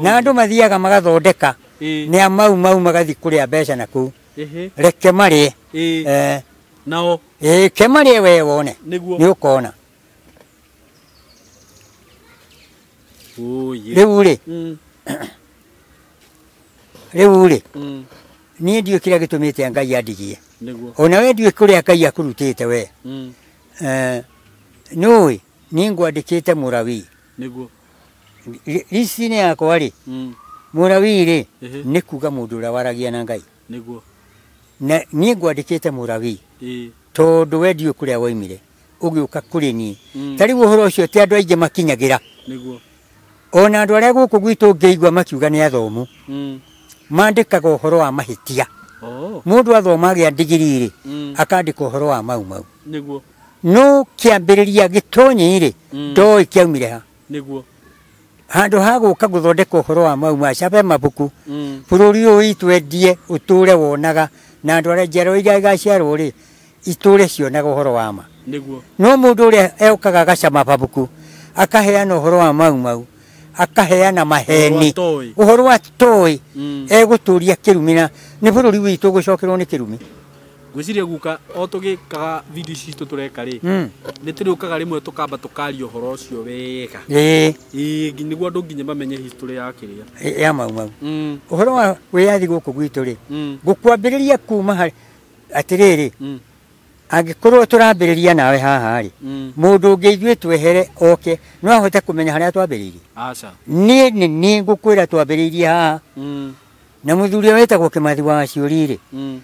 na andu mathiaga magathondeka ni amau mau magathi kuria mbeca na ku reke marie nao kemarie we wone ni ukona riu ri ni ndio kira gitumite Ngai andigie ona we ndio kuria Ngai akurutite we noi ni ngwandikite Mũrawi niguo risi ni yakwa ri Mũrawi ri ni kuga mundu ura waragia na Ngai niguo na ni ngwandikite Mũrawi tondu we ndio kuria woimire ugiuka kuri ni tari uhoro ucio ti andu aingi makinyagira niguo ona andu aria guku gwitu ngeigua makiuga ni athomu mandikaga uhoro wa mahitia mundu athoma gia digiri ri akandika uhoro wa mau mau niguo no kiambiriria gitonyi ri ndoi kiaumire ha niguo handu ha guka guthondeka uhoro wa mau macabe mabuku bururi uyu itwendie uture wonaga na andu aria njero iria igaciarwo ri iture cionaga uhoro wa ma niguo no mundu uria eukaga gacama mabuku akaheana uhoro wa mau mau akaheana maheni uhoro wa toi eguturia kirumina ni bururi witu gucokerwo ni kirumi gwiciria guka o tugikaga video citu tureka ri ni turiukaga rimwe tukamba tukaria uhoro ucio wega niguo andu nginya bamenye history ya kiria ya mau mau uhoro wa wiyathi guku gwitu ri gukwambiriria kuma hari atiriri angikorwo turambiriria nawe haha ri mundu ngeithwe twehere oke no ahote kumenya haria twambiririe aca ni ngukwira twambiririe haha na muthuri wetagwo Kimathi wa Ciuri ri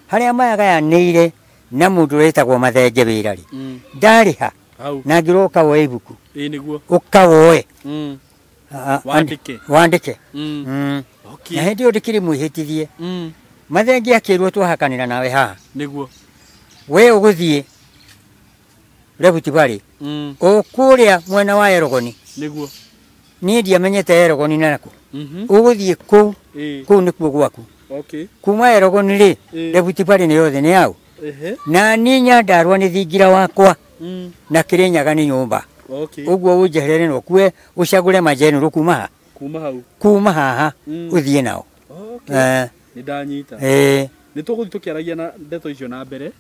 haria mayagayanire na mundu wetagwo Mathenge wira ri ndariha na ngiroka woe ibuku niguo ukawoe wandike okay na hindi ndikiri mwihitithie Mathenge akirwo twahakanira nawe haha niguo we uguthie Rebuti bari ukuria mwena wa Erogoni niguo ni ndiamenyete Erogoni nako uguthie ku nikuo gwaku okay kuma Erogoni ri Rebuti bari ni yothe ni yao na ni Nyandarua ni thingira wakwa na Kirinyaga ni nyumba okay uguo unjeherere no kue ucagure majenu rukuma kuma haha uthie nao okay ni ndanyita ni tuguthi tukiaragia na ndeto icio na mbere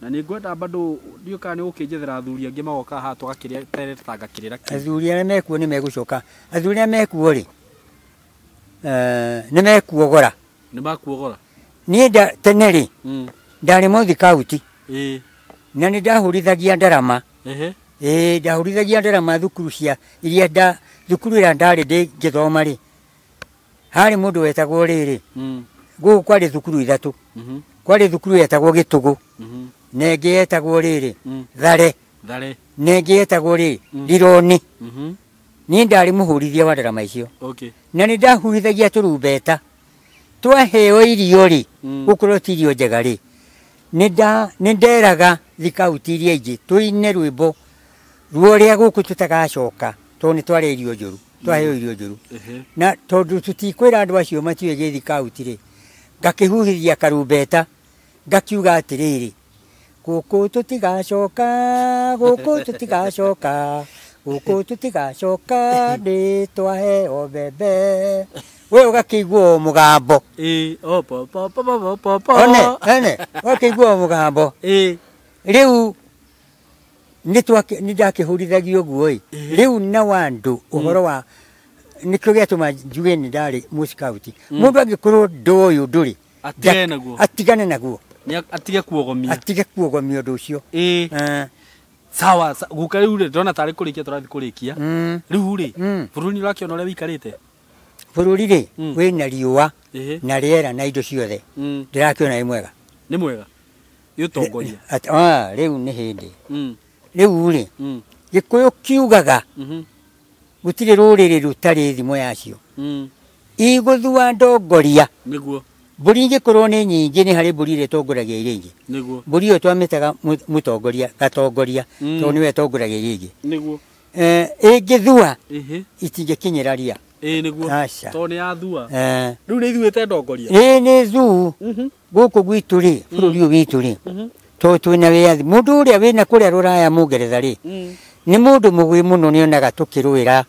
na ni ngwenda bado ndiuka ni ukinjethera athuri angi magoka ha tugakiria tanga kirira athuri aria mekuo ni megucoka athuri aria mekuo ri ni mekuogora ni tene ri ndari Mothi County na ni ndahurithagia ndarama ndahurithagia ndarama thukuru cia iria thukuru ira ndari ngithoma ri hari mundu wetagwo riri guku kwari thukuru ithatu kwari thukuru yetagwo Gitugu na ingi yetagwo riri Thare na ingi yetagwo riri Rironi ni ndari muhurithia wa ndarama icio na ni ndahurithagia turumbeta twaheo irio ri gukorwo ti irio njega ri ni nderaga thikauti iria ingi tuine rwimbo ruo ria guku tutagacoka to ni tware irio njuru twaheo irio njuru na tondu tutikwira andu acio matiwe githikauti ri ngakihuhithia karumbeta ngakiuga atiriri guku tutigacoka ni twaheo mbembe we ugakigwo mugambo one wakigwo mugambo riu ni ndakihurithagia uguo riu na wandu uhoro wa nikio giatuma njuge ni ndari Musikauti mundu angikorwo ndoyo nduri atigane naguo ni atige kuogomia undu ucio sawa guka riu ri ndona tari kurikia turathi kurikia riu ri buruni urakiona uria wikarite bururi ri wina riua na riera na indo ciothe ndirakiona ni mwega Yutongoria. Riu ni hindi. Riu ri. Gikuyu kiugaga. Gutire ruriri rutari thimo yacio. Iguthua ndongoria. Niguo. Mburi ingikorwo ni nyingi ni hari mburi ire tongoragia ire ingi. Niguo. Mburi iyo twamitaga mutongoria gatongoria to niwe tongoragia ire ingi. Niguo. Ingithua itingikinyira ria. Niguo. To ni athua. Riu ni ithuite ndongoria. Ni thu. Guku gwitu ri bururi witu ri. To twina wiathi mundu uria wina kuria ruraya Mungeretha ri. Ni mundu mugwi muno ni onaga tukirwira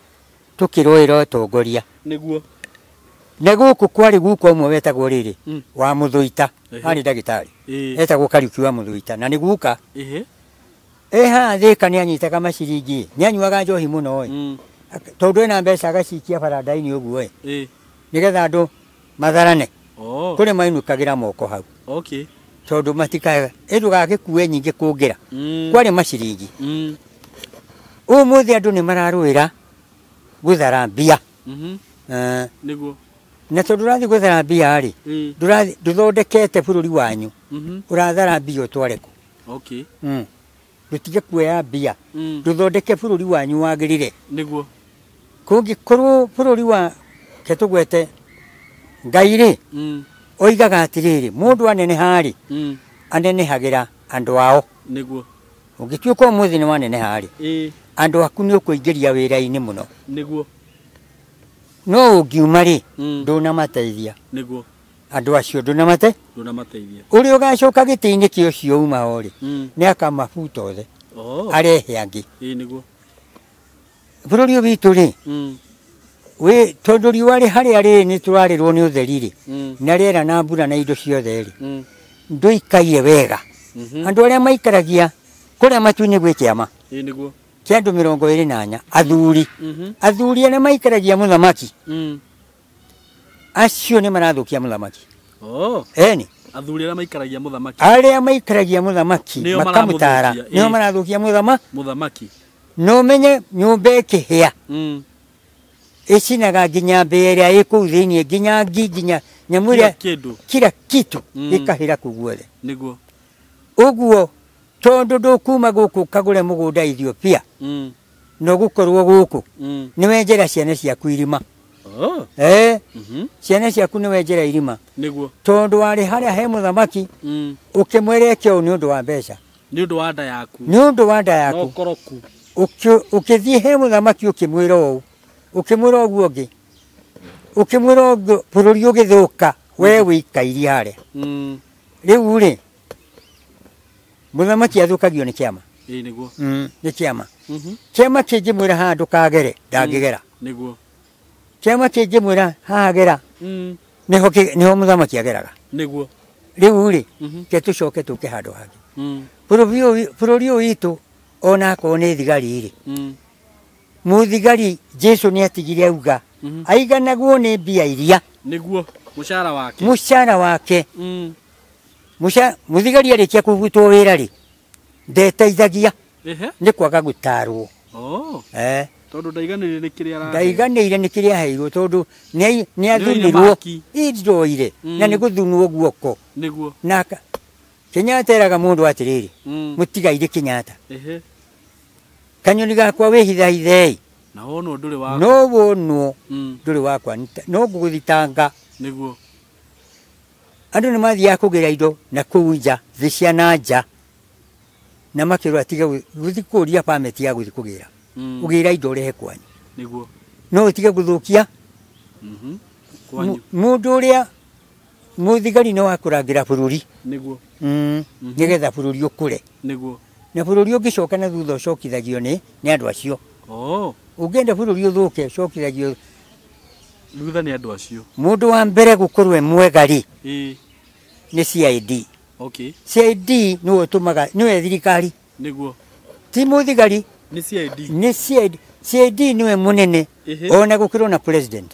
tongoria. Niguo. Na guku kwari guku omwe wetagwo riri wa Muthuita ari ndagitari etagwo Kariuki wa Muthuita na ni guka ha thika ni anyitaga maciringi ni anyuaga njohi muno oi tondu ena mbeca agacikia baranda-ini uguo nigetha andu matharane kuri mainukagira moko hau tondu matikaga ndugagikue nyingi kungira kwari maciringi umuthi andu ni mararwira guthara mbia niguo na tondu rathi guthara mbia ri nduthondekete bururi wanyu urathara mbia utware ku rutige kuoya mbia nduthondeke bururi wanyu wagirire niguo kungikorwo bururi wa ketugwete Ngai ri oigaga atiriri mundu aneneha ri anenehagira andu ao niguo ungituika umuthi ni waneneha ri andu aku ni ukuingiria wira-ini muno niguo no ungiuma ri ndunamateithia niguo andu acio ndunamateithia uri ugacoka giti-ini kio cio uma ori ni akamabuta othe arehe angi niguo bururi witu ri we tondu riua ri haria ri ni turarirwo ni utheri ri na riera na mbura na indo ciothe ri nduikaire wega andu aria maikaragia kuria matu-ini gwi kiama niguo kia andu 24 athuri aria maikaragia muthamaki acio ni marathukia muthamaki eni athuri aria maikaragia muthamaki makamutara nio marathukia muthamaki no menye nyumba ikihia icinaga nginya mbea iria ikuu thiini nginya nginya nyamu iria kila kitu ikahira kuu guothe niguo uguo tondu ndukuma guku kagure mugunda Ethiopia no gukorwo guku niwe njira ciana ciaku irima ciana ciaku niwe njira irima niguo tondu wari haria he muthamaki ukimwire kio ni undu wa mbeca ni undu wa nda yaku no koroku ukithie he muthamaki ukimwira uguo ngi ukimwira uguo bururi ugithuka we wikairi haria riu ri muthamaki athukagio ni kiama niguo ni kiama kiama kingimwira handu kagere ndangigera niguo kiama kingimwira hagera niho muthamaki ageraga niguo riu ri ke tucoke tuke handu hangi bururi witu ona ko ni thigari ri muthigari Jesu ni atigire auga aiganagwo ni mbia iria niguo mushara wake muthigari arikia kuvutwo wira ri ndeteithagia ni kwaga gutarwo tondu ndaiganire ni kiria heirwo tondu ni athunirwo indoire na ni guthunwo guoko niguo na Kenyatta eraga mundu atiriri mutigaire Kenyatta kanyoni gakwa wihithahithei na wono nduri wakwa no wono nduri wakwa no guguthitanga niguo andu ni mathia kugira indo na kuunja thisia na nja na makirwa tiga guthikuria permit ya guthikugira ugira indo rehe kwanyu niguo no tiga guthukia kwanyu mundu uria muthigari no akuragira bururi niguo nigetha bururi ukure niguo na bururi ungicoka na thutha ucokithagio ni andu acio ungenda bururi uthuke ucokithagio thutha ni andu acio mundu wa mbere gukorwe mwegari ni CID CID no utumaga niwe thirikari niguo ti muthigari ni CID niwe munene ona gukirwo na president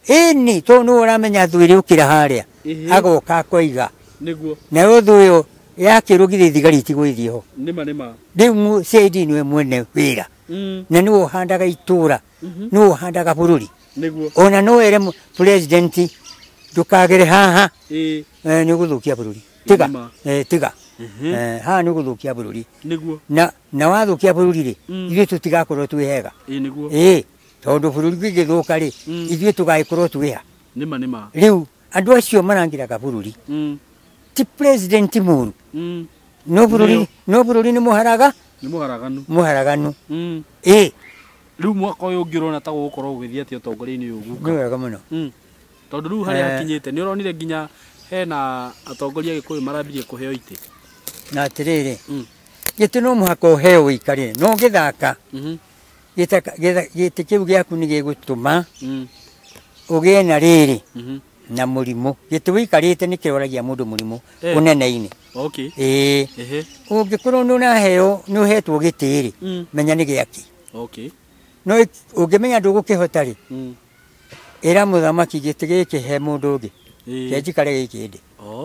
ini to no uramenya thwiri ukira haria agoka koiga niguo na uthuyo yakirugire thigari itigwithio nima riu CID niwe mwene wira na niwe uhandaga itura niwe uhandaga bururi niguo ona no ere president ndukagere haha ni guthukia bururi tiga ha ni guthukia bururi niguo na wathukia bururi ri ithuĩ tũtigakorwo twĩ hega niguo tondũ bururi ngĩgĩthũka ri ithuĩ tũgagĩkorwo twĩ ha nĩma rĩu andũ acio marangĩraga bururi ti president mũru no bururi nĩ mũharaganu rĩu mwaka ũyũ ũngĩrona ta gũgũkorwo gũgĩthiĩ atĩa ũtongoria-inĩ ũyũ guka nĩ wega mũno tondũ rĩu harĩa akinyĩte nĩ ũronire nginya hena atongoria Gĩkũyũ marambirie kũheo itĩ na atĩrĩrĩ gĩtĩ no mũhaka ũheo ũikarĩre no gĩthaka gĩtĩ kĩu gĩaku nĩ gĩgũtũma ũgĩe na rĩrĩ na mũrimũ gĩtĩ ũikarĩte nĩ kĩroragia mũndũ mũrimũ ũnene-inĩ ũngĩkorwo nĩ ũraheo nĩ ũhetwo gĩtĩ rĩ menya nĩ gĩaki no ũngĩmenya ndũgũkĩhota rĩ ĩra mũthamaki gĩtĩ gĩkĩ he mũndũ ũngĩ kĩanjikare gĩkĩ ndĩ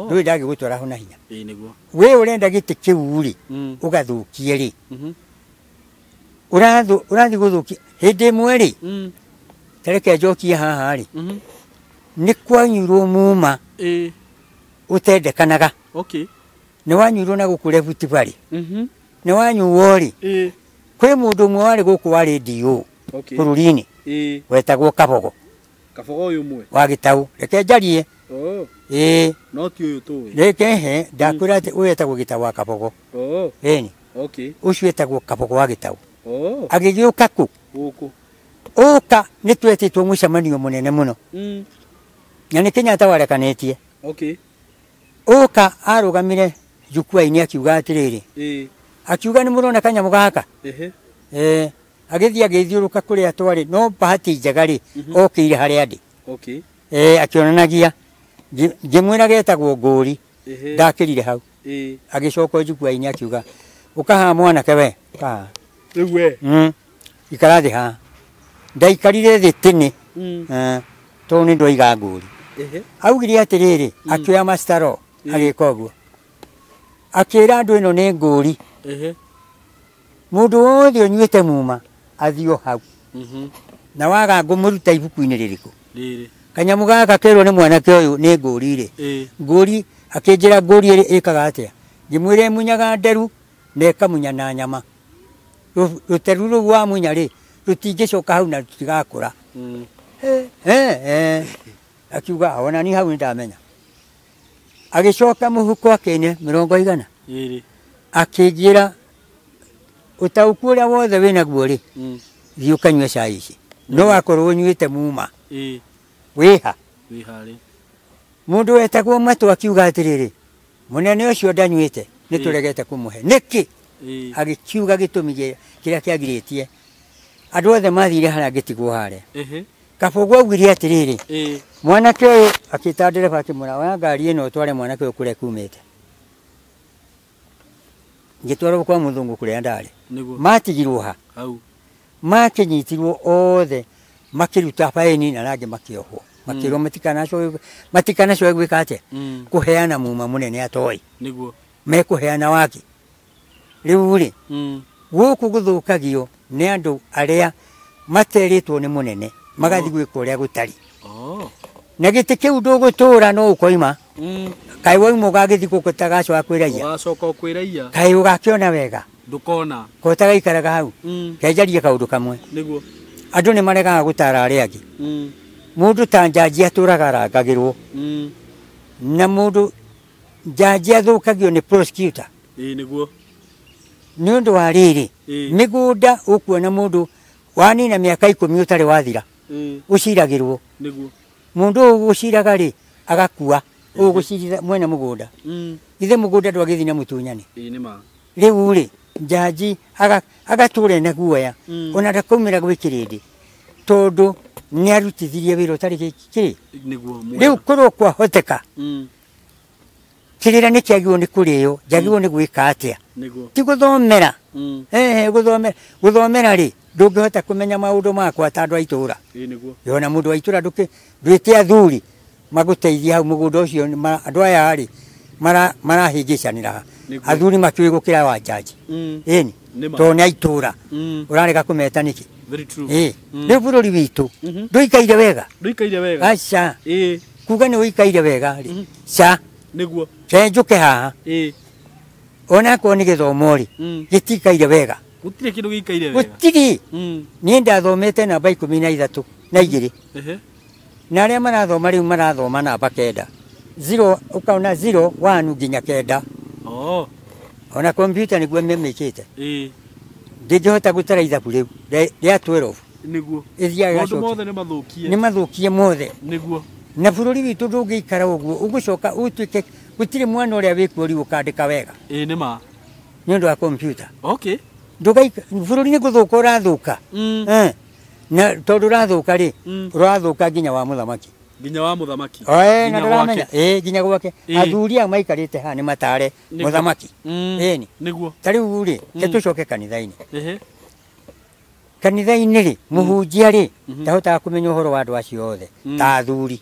ndũĩ ndagĩgũtwara ho na hinya wĩ ũrenda gĩtĩ kĩu rĩ ũgathũkie rĩ ũrathiĩ gũthũkia hĩndĩ ĩmwe rĩ tareke njokie haha rĩ nĩ kwanyuirwo muma ũtendekanaga nĩ wanyuirwo na gũkũ Rift Valley nĩ wanyuo rĩ kwĩ mũndũ ũmwe warĩ gũkũ warĩ DO bũrũri-inĩ wetagwo Kabogo ũyũ ũmwe wa Gĩtaũ reke njarie no ti ũyũ tũĩ reke ndakwĩra atĩ ũyũ etagwo Gĩtaũ wa Kabogo ĩni ũcio etagwo Kabogo wa Gĩtaũ agĩgĩũka kũ ũka nĩ twetĩtwo mũcemanio mũnene mũno na nĩ Kenyatta warekanĩtie ũka arũgamire njukua-inĩ akiuga atĩrĩrĩ akiuga nĩ mũrona kanyamũ gaka agĩthiĩ agĩthiũrũka kũrĩa twarĩ no bahati njega rĩ okĩire harĩa ndĩ akĩonanagia ngĩmwĩra getagwo Ngũri ndakĩrire hau agĩcoka njukua-inĩ akiuga ũkaha mwanake we ikara thĩ haha ndaikarire thĩ tene tondũ nĩ ndoiga Ngũri augire atĩrĩrĩ akĩoya mastaro agĩka ũguo akĩra andũ ĩno nĩ Ngũri mũndũ wothe ũnyuĩte muma athiĩ o hau na waga ngũmũruta ibuku-inĩ rĩrĩkũ kanyamũ gaka kerwo nĩ mwanake ũyũ nĩ Ngũri rĩ Ngũri akĩnjĩra Ngũri ĩkaga atĩa ngĩmwĩra ĩmunyaga nderu na ĩkamunya na nyama rũteru rũu wamunya rĩ rũtingĩcoka hau na rũtigakũra akiuga ona ni hau nĩndamenya agĩcoka mũhuko akĩne 100 akĩnjĩra ũtaũku ũrĩa wothe wĩna guo rĩ thiĩ ũkanyue cai ici no wakorwo ũnyuĩte muma wĩha mũndũ wetagwo Matũ akiuga atĩrĩrĩ mũnene ũcio ndanyuĩte nĩ tũregete kũmũhe nĩkĩ agĩkiuga gĩtũmi kĩrĩa kĩagirĩtie andũ othe mathire harĩa gĩtigwo harĩa Kabogo augire atĩrĩrĩ mwanake ũyũ akĩta ndereba akĩmwĩra oya ngari ĩno ũtware mwanake ũyũ kũrĩa kumĩte ngĩtwarwo kwa mũthũngũ kũrĩa ndarĩ matigirwo ha makĩnyitirwo othe makĩruta faini na rangĩ makĩohwo makĩrwo matikanacoe gwĩka atĩa kũheana muma mũnene atoĩ mekũheana wake rĩu rĩ gũkũ gũthũkagio nĩ andũ arĩa materĩtwo nĩ mũnene magathiĩ gwĩka ũrĩa gũtari na gĩtĩ kĩu ndũgũtũũra no ũkoima kaĩ wauma ũgagĩthiĩ gũtagacoka kwĩraiya kaĩ ũgakĩona wega ndũkona kotagaikaraga hau kenjarie kaũndũ kamwe andũ nĩ maregaga gũtara arĩa angĩ mũndũ ta njanji atũraga arangagĩrwo na mũndũ njanji athũkagio nĩ prosecutor nĩguo nĩ ũndũ wa rĩrĩ mĩgũnda ũkuona mũndũ wanina mĩaka 10 ũtarĩ wathira ũciragĩrwo mũndũ ũgũciraga rĩ agakua ũgũcirira mwene mũgũnda ithe mũgũnda ndwagĩthiĩ na mũtunyani rĩu rĩ njanji agatũra na guoya ona ndakoimĩra gwĩkĩrĩndĩ tondũ nĩ arutithirie wĩra ũtarĩ kĩrĩ rĩu korwo kwahoteka kĩrĩra nĩ kĩagĩrĩirwo nĩ kũrĩo njagĩrĩirwo nĩ gwĩka atĩa ti gũthomera gũthomera rĩ ndũngĩhota kũmenya maũndũ makwa ta andũ a itũũra yona mũndũ wa itũũra ndwĩte athuri magũteithia hau mũgũnda ũcio andũ aya rĩ marahĩngĩcanĩra athuri makĩũĩ gũkĩra wa njanji ĩni tondũ nĩ a itũũra ũrarega kũmeta nĩkĩ rĩu bũrũri witũ ndũikaire wega aca kuga nĩ ũikaire wega rĩ ca kenjũke haha ona ko ni githomo ri gitikaire wega gutire kindu gikaire wega gutiri ni ndathomete namba 13 na igiri na aria marathoma riu marathoma namba 9 0 ukaona 0 1 nginya 9 ona computer niguo memekite ndingihota gutara ithabu riu ria 12 niguo ithiaga maundu mothe ni mathukie mothe niguo na bururi witu ndungikara uguo ugucoka utuike gutire mwana uria wikuo riu ukandika wega ni ma ni undu wa computer ndugaika bururi ni guthuka urathuka na tondu urathuka ri urathuka nginya wa muthamaki na nduramenya nginya gwake athuria maikarite ha ni matare muthamaki ni niguo tariu ri tucoke kanitha-ini kanitha-ini ri muhunjia ri tahotaga kumenya uhoro wa andu acio othe ta athuri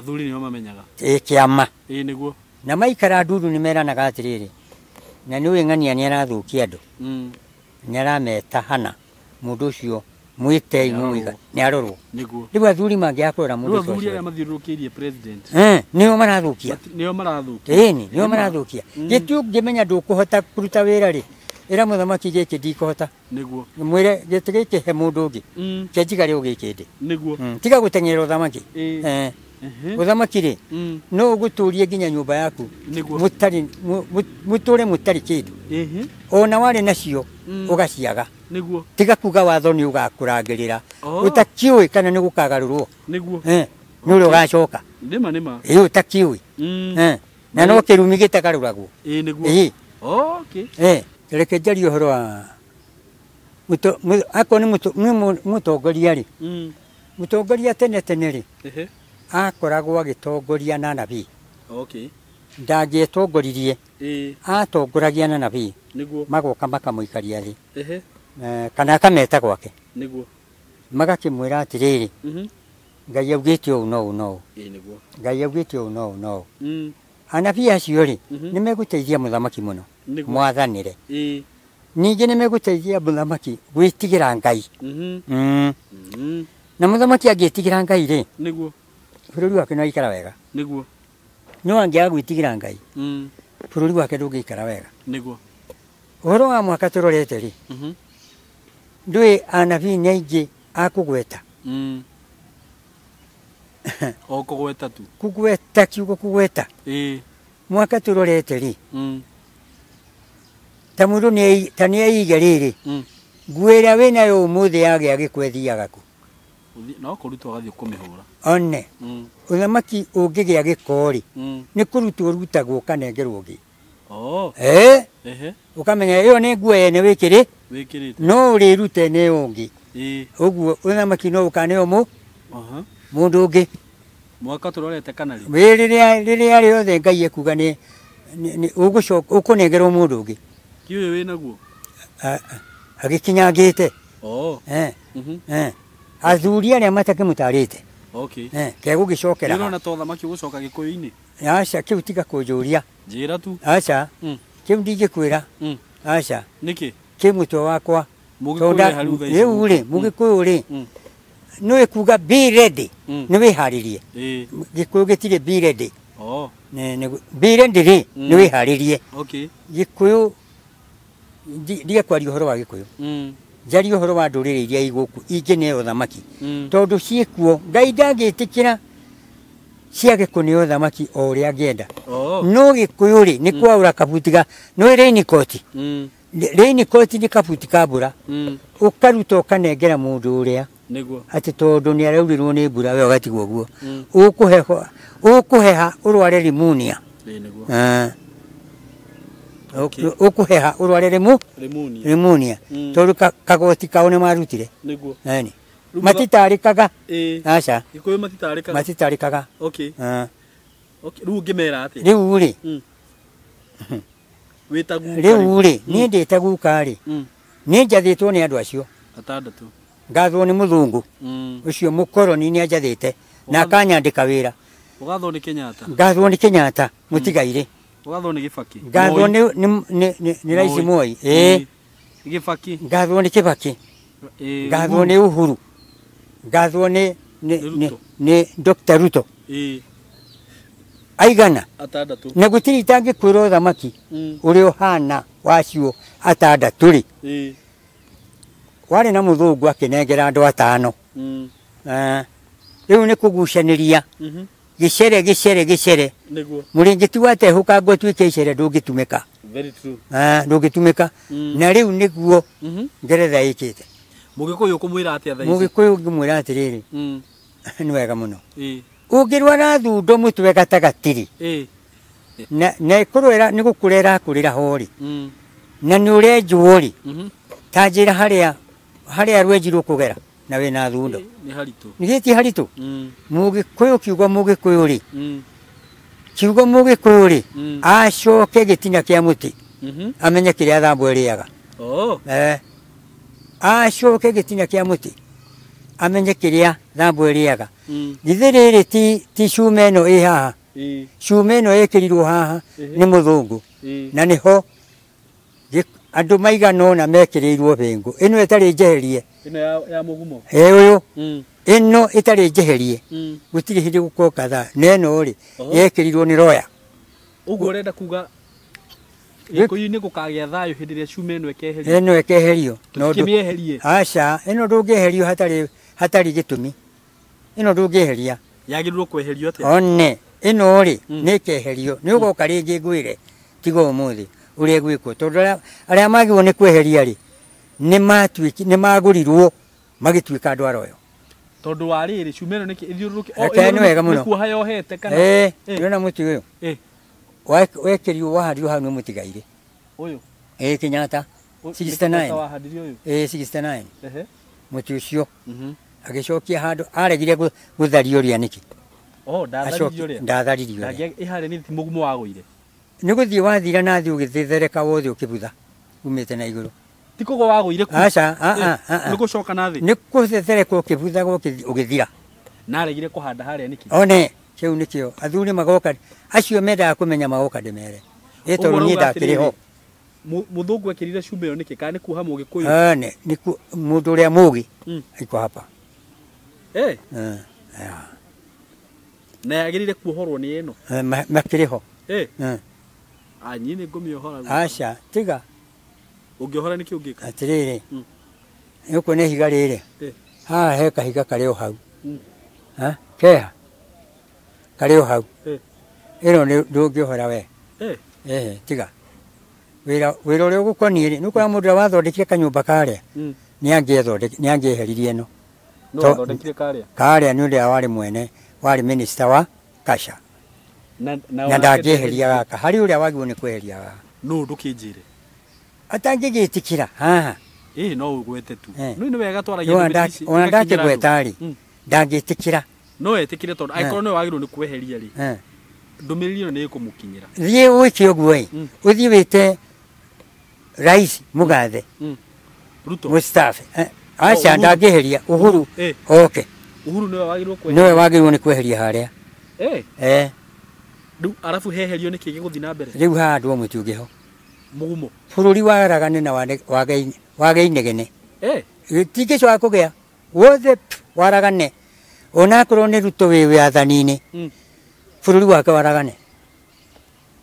nio mamenyaga kiama niguo na maikara ndundu ni meranaga atiriri na ni wing'ania ni arathukia andu ni arameta hana mundu ucio mwitei mwiga ni arorwo niguo riu athuri mangiakorera mundu ucio athuri aria mathiururukirie president nio marathukia nio marathukia nio marathukia gitu ngimenya ndukuhota kuruta wira ri ira muthamaki giki ndikuhota niguo mwire giti giki he mundu ungi kenjigari ugikindi niguo tiga guteng'era uthamaki uthamaki ri no uguturie nginya nyumba yaku mutari muture mutari kindu ona wari nacio ugaciaga niguo tiga kuga watho ni ugakurangirira utakiui kana ni gukagarurwo niguo ni uri ugacoka nima utakiui na no kirumi gitagaruragwo niguo reke njari uhoro wa ako ni mutongoria ri mutongoria tene ri akoragwo agitongoria na nabii ndangĩtongoririe atongoragia na nabii magoka makamuikaria thi kana akameta gwake magakĩmwĩra atĩrĩrĩ Ngai augĩte ũũ no ũũ no Ngai augĩte ũũ no ũũ no anabii acio rĩ nĩ megũteithia mũthamaki mũno mwathanĩre ningĩ nĩ megũteithia mũthamaki gwĩtigĩra Ngai na mũthamaki angĩtigĩra Ngai rĩ bururi wake no ikara wega no angiaga gwĩtigĩra Ngai bururi wake ndũngĩikara wega ũhoro wa mwaka tũrorete rĩ ndũĩ anabii nĩ aingĩ akũgweta kũgweta tu kũgweta kiugo kũgweta mwaka tũrorete rĩ ta mũndũ nĩ aiga rĩrĩ nguo ĩrĩa wĩnayo ũmũthĩ yagĩa gĩko ĩthiaga kũ no kũrutwo ũgathiĩ kũmĩhũra one ũthamaki ũngĩgĩa gĩko rĩ nĩ kũrutwo ũrutagwo ũkanengerwo ũngĩ ukamenya iyo ni nguo yene wikiri no rirute ne ungi uguo uthamaki no ukane omu mundu ungi mwaka turorete kana ri riria riothe Ngai ekuga ni ugucoka ukunengerwo mundu ungi kiuye winaguo agikinyangite athuri aria matakimutarite kegugicokera ndirona to thamaki ugucoka gikuyu-ini aca kiu tiga kunjuria njira tu aca kiu ndingikwira aca niki kimutwe wakwa riu ri mugikuyu ri no ikuga be ready ni wiharirie gikuyu gitire be ready be ready ri ni wiharirie gikuyu ndiye kwaria uhoro wa gikuyu njari uhoro wa ndurire iria iguku ingine uthamaki tondu ciekuo Ngai ndangĩtĩkĩra ciage kũneo thamaki o ũrĩa angĩenda no gĩkũyũ rĩ nĩ kwaura kabutiga no raincoat raincoat nĩ kabuti ka mbura ũkaruta ũkanengera mũndũ ũrĩa atĩ tondũ nĩ araurirwo nĩ mbura we ũgatigwo guo ũkũheha ũrware pneumonia ukuheha urware pneumonia tondu kagoti kao ni marutire nani matitarikaga aca matitarikaga riu ngimera ati riu ri riu ri ni ndite guka ri ni njathitwo ni andu acio atandatu ngathwo ni muthungu ucio mukoroni ni anjathite na akanyandika wira ugathwo ni Kenyatta ngathwo ni Kenyatta mutigaire ugathwo ni Gibaki ngathwo ni Rais Moi Gibaki ngathwo ni Kibaki ngathwo ni Uhuru ngathwo ni Dr. Ruto aigana atandatu na gutiri tangi kwiro thamaki uri uhana wacio atandatu ri wari na muthungu akinengera andu atano riu ni kugucaniria gicere muringiti wate hukango twike icere ndungitumika very true ndungitumika na riu niguo ngeretha ikite mugikuyu kumwira atia thaisi mugikuyu ngimwira atiriri ni wega muno ungirwara thundo mutwe gatagatiri na ikurwira ni gukurera kurira hori na ni urenjuori tanjira haria rwenjirwo kugera na wina thundo ni haritu ni giti haritu mugikuyu kiugo mugikuyu ri kiugo mugikuyu ri acoke gitina kia muti amenye kiria thambo iriaga acoke gitina kia muti amenye kiria thambo iriaga githiriri ti cume ino i haha cume ino ikirirwo haha ni muthungu na niho andu maigana na mekirirwo bingu ino itari njeherie ino ya mugumo uyu ino itari njeherie gutiri hindi gukoka tha neno ri yekirirwo ni roya uguo urenda kuga Gikuyu ni gukagia thayo hindi ria cume ino ekeherio ino ekeherio no kimieherie aca ino ndungiherio hatari gitumi ino ndungiheria yagirirwo kweherio atia one ino ri ni keherio ni ugoka ringi ngwire tigo umuthi uri gwikwo tondu aria magirwo ni kweheria ri ni magurirwo magitwika andu aroyo tondu wariri cume ino ni ithiururuke ni wega muno kuha yohete kana yona muti uyu wekirio wahandirwo hau ni mutigaire uyu Kenyatta 69 wahandirio uyu 69 muti ucio agicokia handu aregire guthario ria niki ndatharirio ria ihare ni mugumo waguire ni guthie wathira na thi ugithethereka wothe ukibutha umite na iguru tikugo waguire ku aca ni gucoka na thi ni kuthethereka ukibutha ugithira na aregire kuhanda haria niki one kiu nikio athuri magoka acio mendaga kumenya magoka ndimere tondu ni ndakiriho muthungu ekirire cume ino niki kana ni kuha mugikuyu ni mundu uria mugi iko hapa na yagirire kuohorwo ni ino makiriho anyi ni ngumiohora aca tiga ungiohora niki ungika atiriri yuko ni higa riri haha he kahiga kari o hau keha kari o hau ino ndungiohora we tiga wira uria ugukonie ri nukora mundu uria wathondekire kanyumba karia ni angiheririe ino no wathondekire karia ni uria wari mwene wari minister wa Kasha na ndangieheria gaka hari uria wagirwo ni kweheria gaka no ndukinjire atangigitikira haha no ugwete tu no ni wega twaragia ona ndakigwetari ndangitikira no etikire tondu aikoro no wagirwo ni kweheria ri ndumiriri ino ni ikumukinyira thie wiki uguo uthie wite rais mugathe Ruto Mustafa aca ndangiheria Uhuru Uhuru niwe wagirwo ni kweheria haria riu arafu heherio niki giguthi na mbere riu handwo mutungiho mugumo bururi waragane na wagainegene tingicoka kugia wothe waragane ona korwo ni Ruto wi athanini bururi wake waragane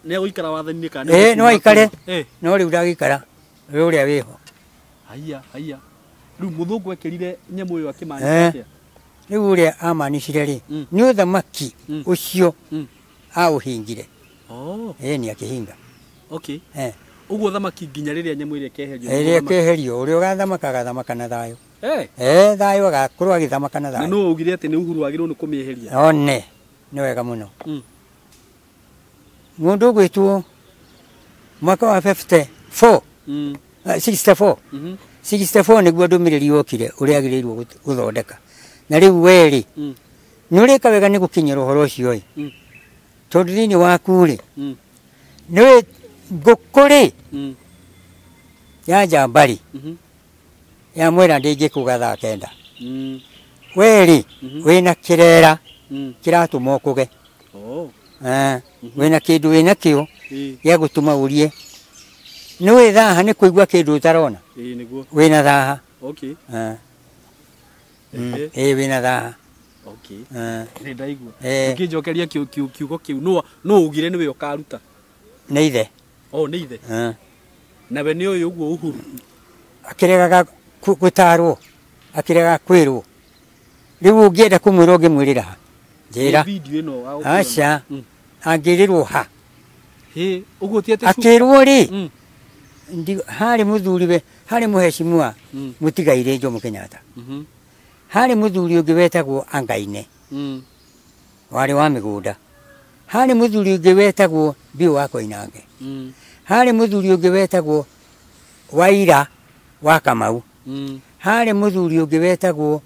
ni guikara wathanini kana no aikare no riu ndagikara uria wiho haya riu muthungu ekirire nyamu uyu akimanya atia riu uria amanicire ri ni uthamaki ucio auhingire ni akihinga uguo thamaki nginya riria nyamu iria keherio uria ugathamaka na thayo thayo agakorwo agithamaka na thayo no ugire ati ni Uhuru wagirwo ni kumieheria one ni wega muno mundu gwitwo mwaka wa 54 64 niguo ndumiriri yokire uria agirirwo guthondeka na riu weri ni urika wega ni gukinyira uhoro ucio i tondu thini waku ri ni ngukuri ya njambari ya mwira ndingikuga thaa kenda weri wina kirera kiratuma ukuge wina kindu wina kio ya gutuma urie ni wi thaha ni kuigua kindu utarona niguo wina thaha wina thaha Okay. Nĩ ndaigua. Ũkĩnjokeria kiugo kĩu no ugire nĩwe ũkaruta. Nĩ ithe. Nĩ ithe. Nawe nĩ ũyũ ũguo Uhuru. Akĩregaga gũtarwo, akĩrega kwĩrwo. Rĩu ũngĩenda kũmwĩra ũngĩmwĩrĩra ha? Njĩra. Video ĩno. Aca. Angĩrĩrwo ha? Ũguo ti atĩ akĩrwo rĩ. Harĩ mũthuriwe, harĩ mũheshimiwa mũtigaire Jomo Kenyatta. Harĩ mũthuri ũngĩ wetagwo Angaine. Warĩ wa mĩgũnda. Harĩ mũthuri ũngĩ wetagwo Biũ wa Koinange. Harĩ mũthuri ũngĩ wetagwo Waira wa Kamau. Harĩ mũthuri ũngĩ wetagwo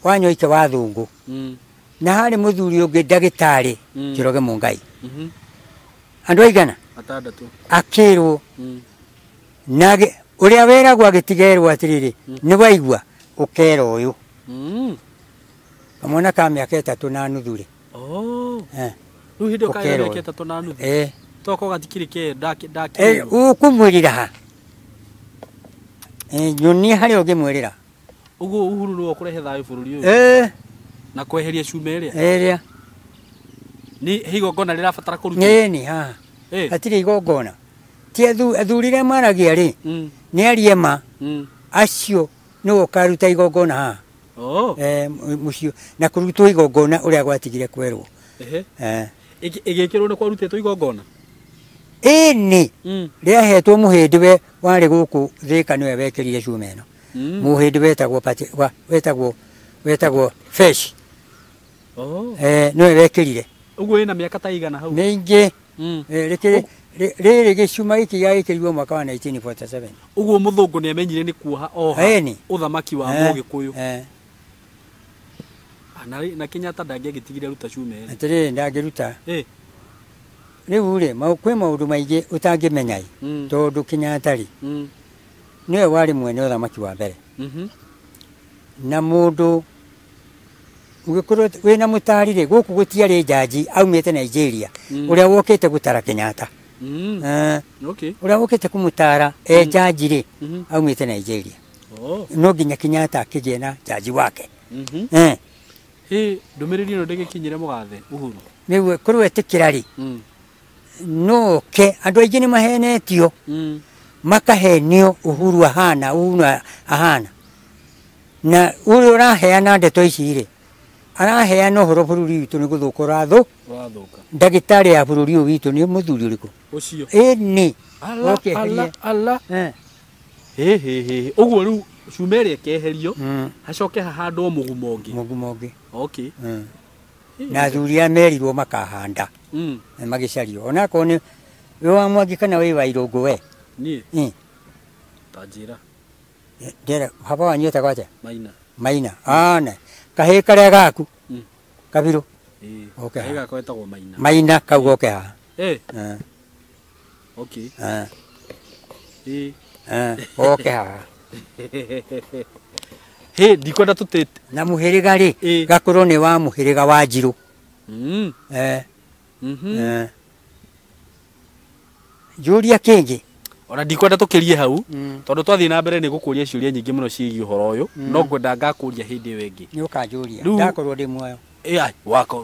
Wanyoike wa Thũngũ. Na harĩ mũthuri ũngĩ ndagĩtarĩ Njoroge Mũngai. Andũ aigana? Atandatũ. Akĩrwo na ũrĩa weragwo agĩtigerwo atĩrĩrĩ nĩ waigua ũkera ũyũ. Kamwana ka mĩaka 3 na nuthu rĩ. Rĩu hĩndĩ ũkaga mĩaka 3 na nuthu. Toko gatikĩrĩ ke ndakĩrwo. Ũkũmwĩrĩra ha? Nyonia harĩa ũngĩmwĩrĩra. Ũguo Uhuru nĩwe ũkũrehe thayũ bũrũri ũyũ. Na kweheria cuma ĩrĩa. Nĩ igongona rĩrabatara kũrutwo. Nĩ haha. Hatirĩ igongona. Ti athuri arĩa maragia rĩ. Nĩ ariema. Acio nĩwe ũkaruta igongona haha. Mũciĩ na kũrutwo igongona ũrĩa gwatigire kwerwo. Ĩgĩkĩrwo nĩ kwarutĩtwo igongona? Ĩni. Rĩahetwo mũhĩndĩ we warĩ gũkũ Thĩka nĩwe wekĩrire cuma ĩno. Mũhĩndĩ wetagwo Fresh. Nĩwe wekĩrire. Ũguo ĩna mĩaka ta igana hau? Mĩingĩ. Rĩrĩ gĩcuma gĩkĩ gĩagĩkĩrirwo mwaka wa 1947. Ũguo mũthũngũ nĩ amenyire nĩ kuoha ũthamaki wa Mũgĩkũyũ. Na Kenyatta ndangĩagĩtigire ruta cuma ĩrĩ. Atĩrĩrĩ ndangĩruta. Rĩu rĩ kwĩ maũndũ maingĩ ũtangĩmenya tondũ Kenyatta rĩ nĩwe warĩ mwene ũthamaki wa mbere. Na mũndũ ũgĩkorwo wĩna mũtari rĩ gũkũ gũtiarĩ njanji aumĩte Nigeria ũrĩa wokĩte gũtara Kenyatta. Ũrĩa wokĩte kũmũtara njanji rĩ aumĩte Nigeria. No nginya Kenyatta akĩgĩe na njanji wake. Ndũmĩrĩri ĩno ndĩgĩkinyĩre mũgathe Uhuru. Nĩguo kũrĩ wetĩkĩra rĩ noke andũ aingĩ nĩ mahenetio makahenio Uhuru ahana. Na ũrĩa ũraheana ndeto ici rĩ araheana ũhoro bũrũri witũ nĩ gũthũka ũrathũka. Ndagĩtarĩ ya bũrũri ũyũ witũ nĩ mũthuri ũrĩkũ? Ũcio. Ĩni. Ũguo rĩu cuma ĩrĩa ĩkeherio hacoke hahandwo mũgũmo ũngĩ. Mũgũmo ũngĩ. Na athuri arĩa merirwo makahanda magĩcario. Onakorwo nĩ wĩ wa Mwangi kana wĩ wa Irũngũ we? Niĩ? Ta njĩra. Ndĩra baba wanyu etagwo atĩa? Maina. Na kahĩĩ karĩa gaku Kabirũ. Kahĩĩ gakwa getagwo Maina. Maina kau goke haha. Goke haha. Ndikwenda tũtĩte. Na mũhĩrĩga rĩ gakorwo nĩ wa mũhĩrĩga wa Njirũ. Njũria kĩngĩ. Ona ndikwenda tũkĩrie hau tondũ twathiĩ na mbere nĩ gũkũria ciũria nyingĩ mũno ciĩgiĩ ũhoro ũyũ no ngwenda ngakũria hĩndĩ ĩyo ĩngĩ. Nĩ ũkanjũria ndakorwo ndĩ muoyo.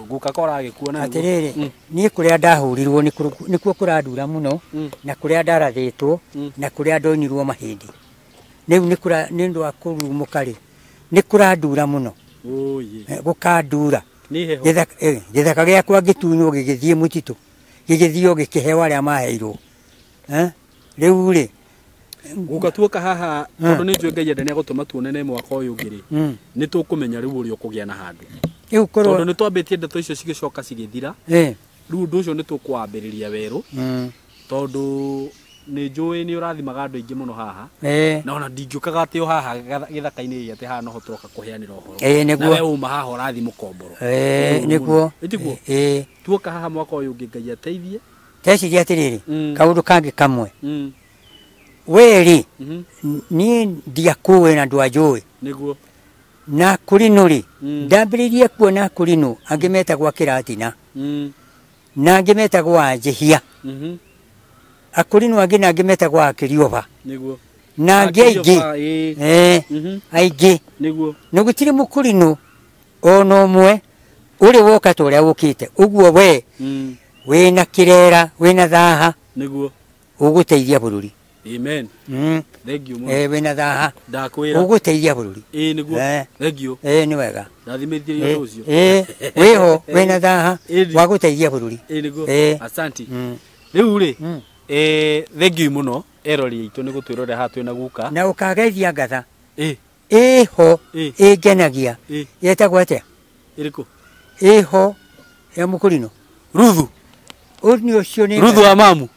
Guka kora agĩkuona. Atĩrĩrĩ niĩ kũrĩa ndahũrirwo nĩkuo kũrandura mũno na kũrĩa ndarathĩtwo na kũrĩa ndonirwo mahĩndĩ. Rĩu nĩ ũndũ wa kũrumũka rĩ nĩ kũrandura mũno. Gũkandura. Gĩthaka gĩakwa gĩtunywo gĩgĩthiĩ mũtitũ gĩgĩthiĩ gĩkĩheo arĩa maheirwo. Rĩu rĩ guka tuoka haha tondũ nĩ njũĩ Ngai endania gũtũma tuonane mwaka ũyũ ũngĩ rĩ nĩ tũkũmenya rĩu ũrĩa ũkũgĩa na handũ. Tondũ nĩ twambĩtie ndeto icio cigĩcoka cigĩthira. Rĩu ũndũ ũcio nĩ tũkwambĩrĩria werũ tondũ nĩ njũĩ nĩ ũrathimaga andũ aingĩ mũno haha na ona ndingĩũkaga atĩ o haha gĩthaka-inĩ atĩ haha no tũroka kũheanĩra ũhoro na we uma haha ũrathi mũkomboro. Nĩguo tuoka haha mwaka ũyũ ũngĩ Ngai ateithie. Teciria atĩrĩrĩ kaũndũ kangĩ kamwe weri niĩ ndiakũĩ na ndwanjũĩ na kũrinũ rĩ ndambĩrĩirie kuona kũrinũ angĩ metagwo Kĩratina na angĩ metagwo Anjĩhia akũrinũ angĩ na angĩ metagwo Akĩrioba na angĩ aingĩ na gũtirĩ mũkũrinũ ono mwe uri woka turia wukite uguo we wina kirera wina thaha niguo uguteithia bururi. Amen. Thank you muno. Wina thaha ndakwira uguteithia bururi. niguo thank you. Ni wega ndathimithie ucio wiho wina thaha wa guteithia bururi. niguo asante. Riu ri thank you muno erori itu ni gutwirore hatu na guka na ukageithia ngatha iho ingenagia yetagwo atia iriku iho ya mukurino Ruthu uni ucio ni Ruthu wa mamu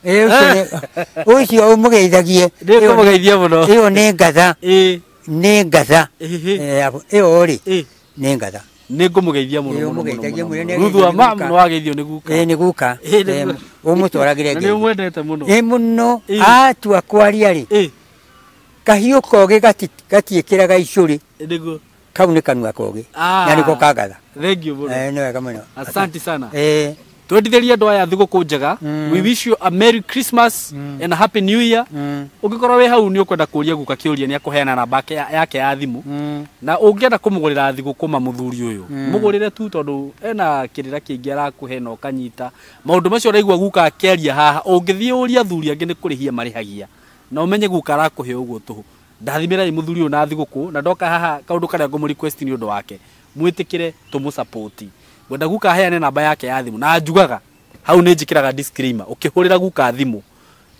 ucio umugeithagie ndikumugeithia muno iyo ni ngatha ni ngatha iyo ri ni ngatha ningumugeithia muno Ruthu wa mamu no ageithio ni guka ni guka umutwaragire ni mwendete muno muno atua kwaria ri kahiu koge gatiikiraga icuri niguo kau ni kanua koge na niko kagatha. Thank you muno ni wega muno asante sana twendithĩrie andũ aya thigũkũ njega. We wish you a Merry Christmas and a Happy New Year. Ũngĩkorwo wĩ hau nĩ ũkwenda kũria guka kĩũria nĩ akũheana namba yake ya thimũ na ũngĩenda kũmũgũrĩra thigũkũ mũthuri ũyũ mũgũrĩre tu tondũ ena kĩrĩra kĩingĩ arakũhe na ũkanyita maũndũ macio ũraigua guka akĩaria haha. Ũngĩthiĩ ũria athuri angĩ nĩ kũrĩhia marĩhagia na ũmenye guka arakũhe ũguo tũhũ. Ndathimĩrai mũthuri ũyũ na thigũkũ na ndoka haha kaũndũ karĩa ngũmũ request nĩ ũndũ wake mwĩtĩkĩre tũmũsupport. Wenda guka heane namba yake ya thimu na njugaga hau nĩ njikiraga disclaimer ukihurira guka thimu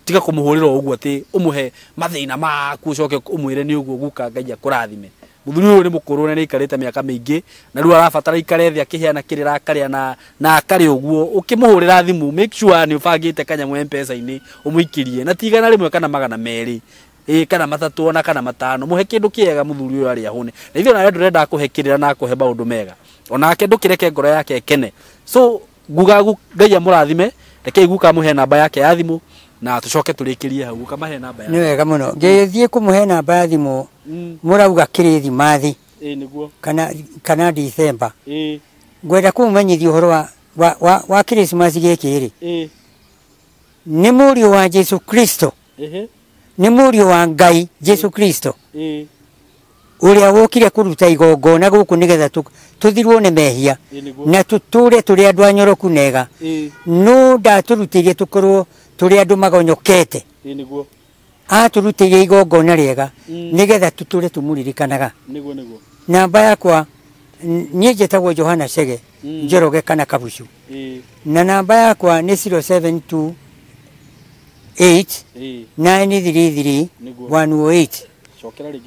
tiga kumuhurira uguo ati umuhe mathina maku ucoke umwire ni uguo guka Ngai akurathime. Muthuri uyu ni mukuru na ikarite miaka mingi na riu arabatara ikare thi akiheana kirira akaria na akari uguo ukimuhurira thimu make sure ni ubangite kanyamu M-Pesa ini umuikirie na tigana rimwe kana magana meri kana matatu ona kana matano muhe kindu kiega muthuri uyu ari ahune na ithio na ndurenda akuhekirira na akuhe maundu mega onake ndukireke ngoro yake kene. So nguga Ngai amurathime reke guka muhe namba yake ya thimu na tucoke turikirie hau kamahe namba yake. Ni wega muno ngithie kumuhe namba ya thimu murauga Kirithimathi niguo kana December ngwenda kumumenyithia uhoro wa Christmas giki ri ni murio wa Jesu Kristo ni murio wa Ngai Jesu Kristo uria wokire kuruta igongona guku nigetha tuthirwo ne mehia na tuture turi andu anyoroku nega no ndaturutirie tukorwo turi andu magonyokete niguo aturutirie igongona riega nigetha tuture tumuririkanaga niguo namba yakwa nie njĩtagwo Johana Chege Njoroge kana Kabucu na namba yakwa ni 0728 933 108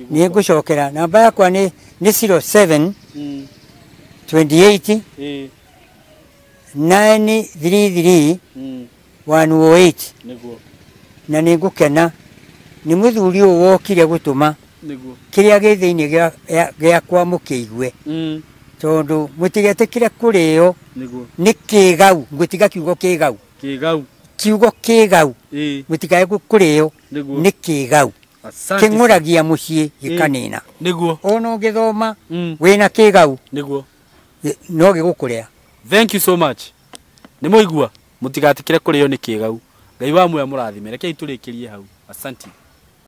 ni ngucokera namba yakwa ni 07 28 933 108 na ni ngukena ni muthuri uyu wokire gutuma kiria gi thiini gia kwa mukiigwe tondu mutigetikire kurio ni kigau ngutiga kiugo kigau kiugo kigau mutikae kurio ni kigau kinguragia mucii gikanina niguo ono ngithoma wina kigau niguo no gigukuria. Thank you so much. Ni muigua mutigatikire kurio ni kigau. Ngai wa muya murathime reke iturikirie hau. Asante.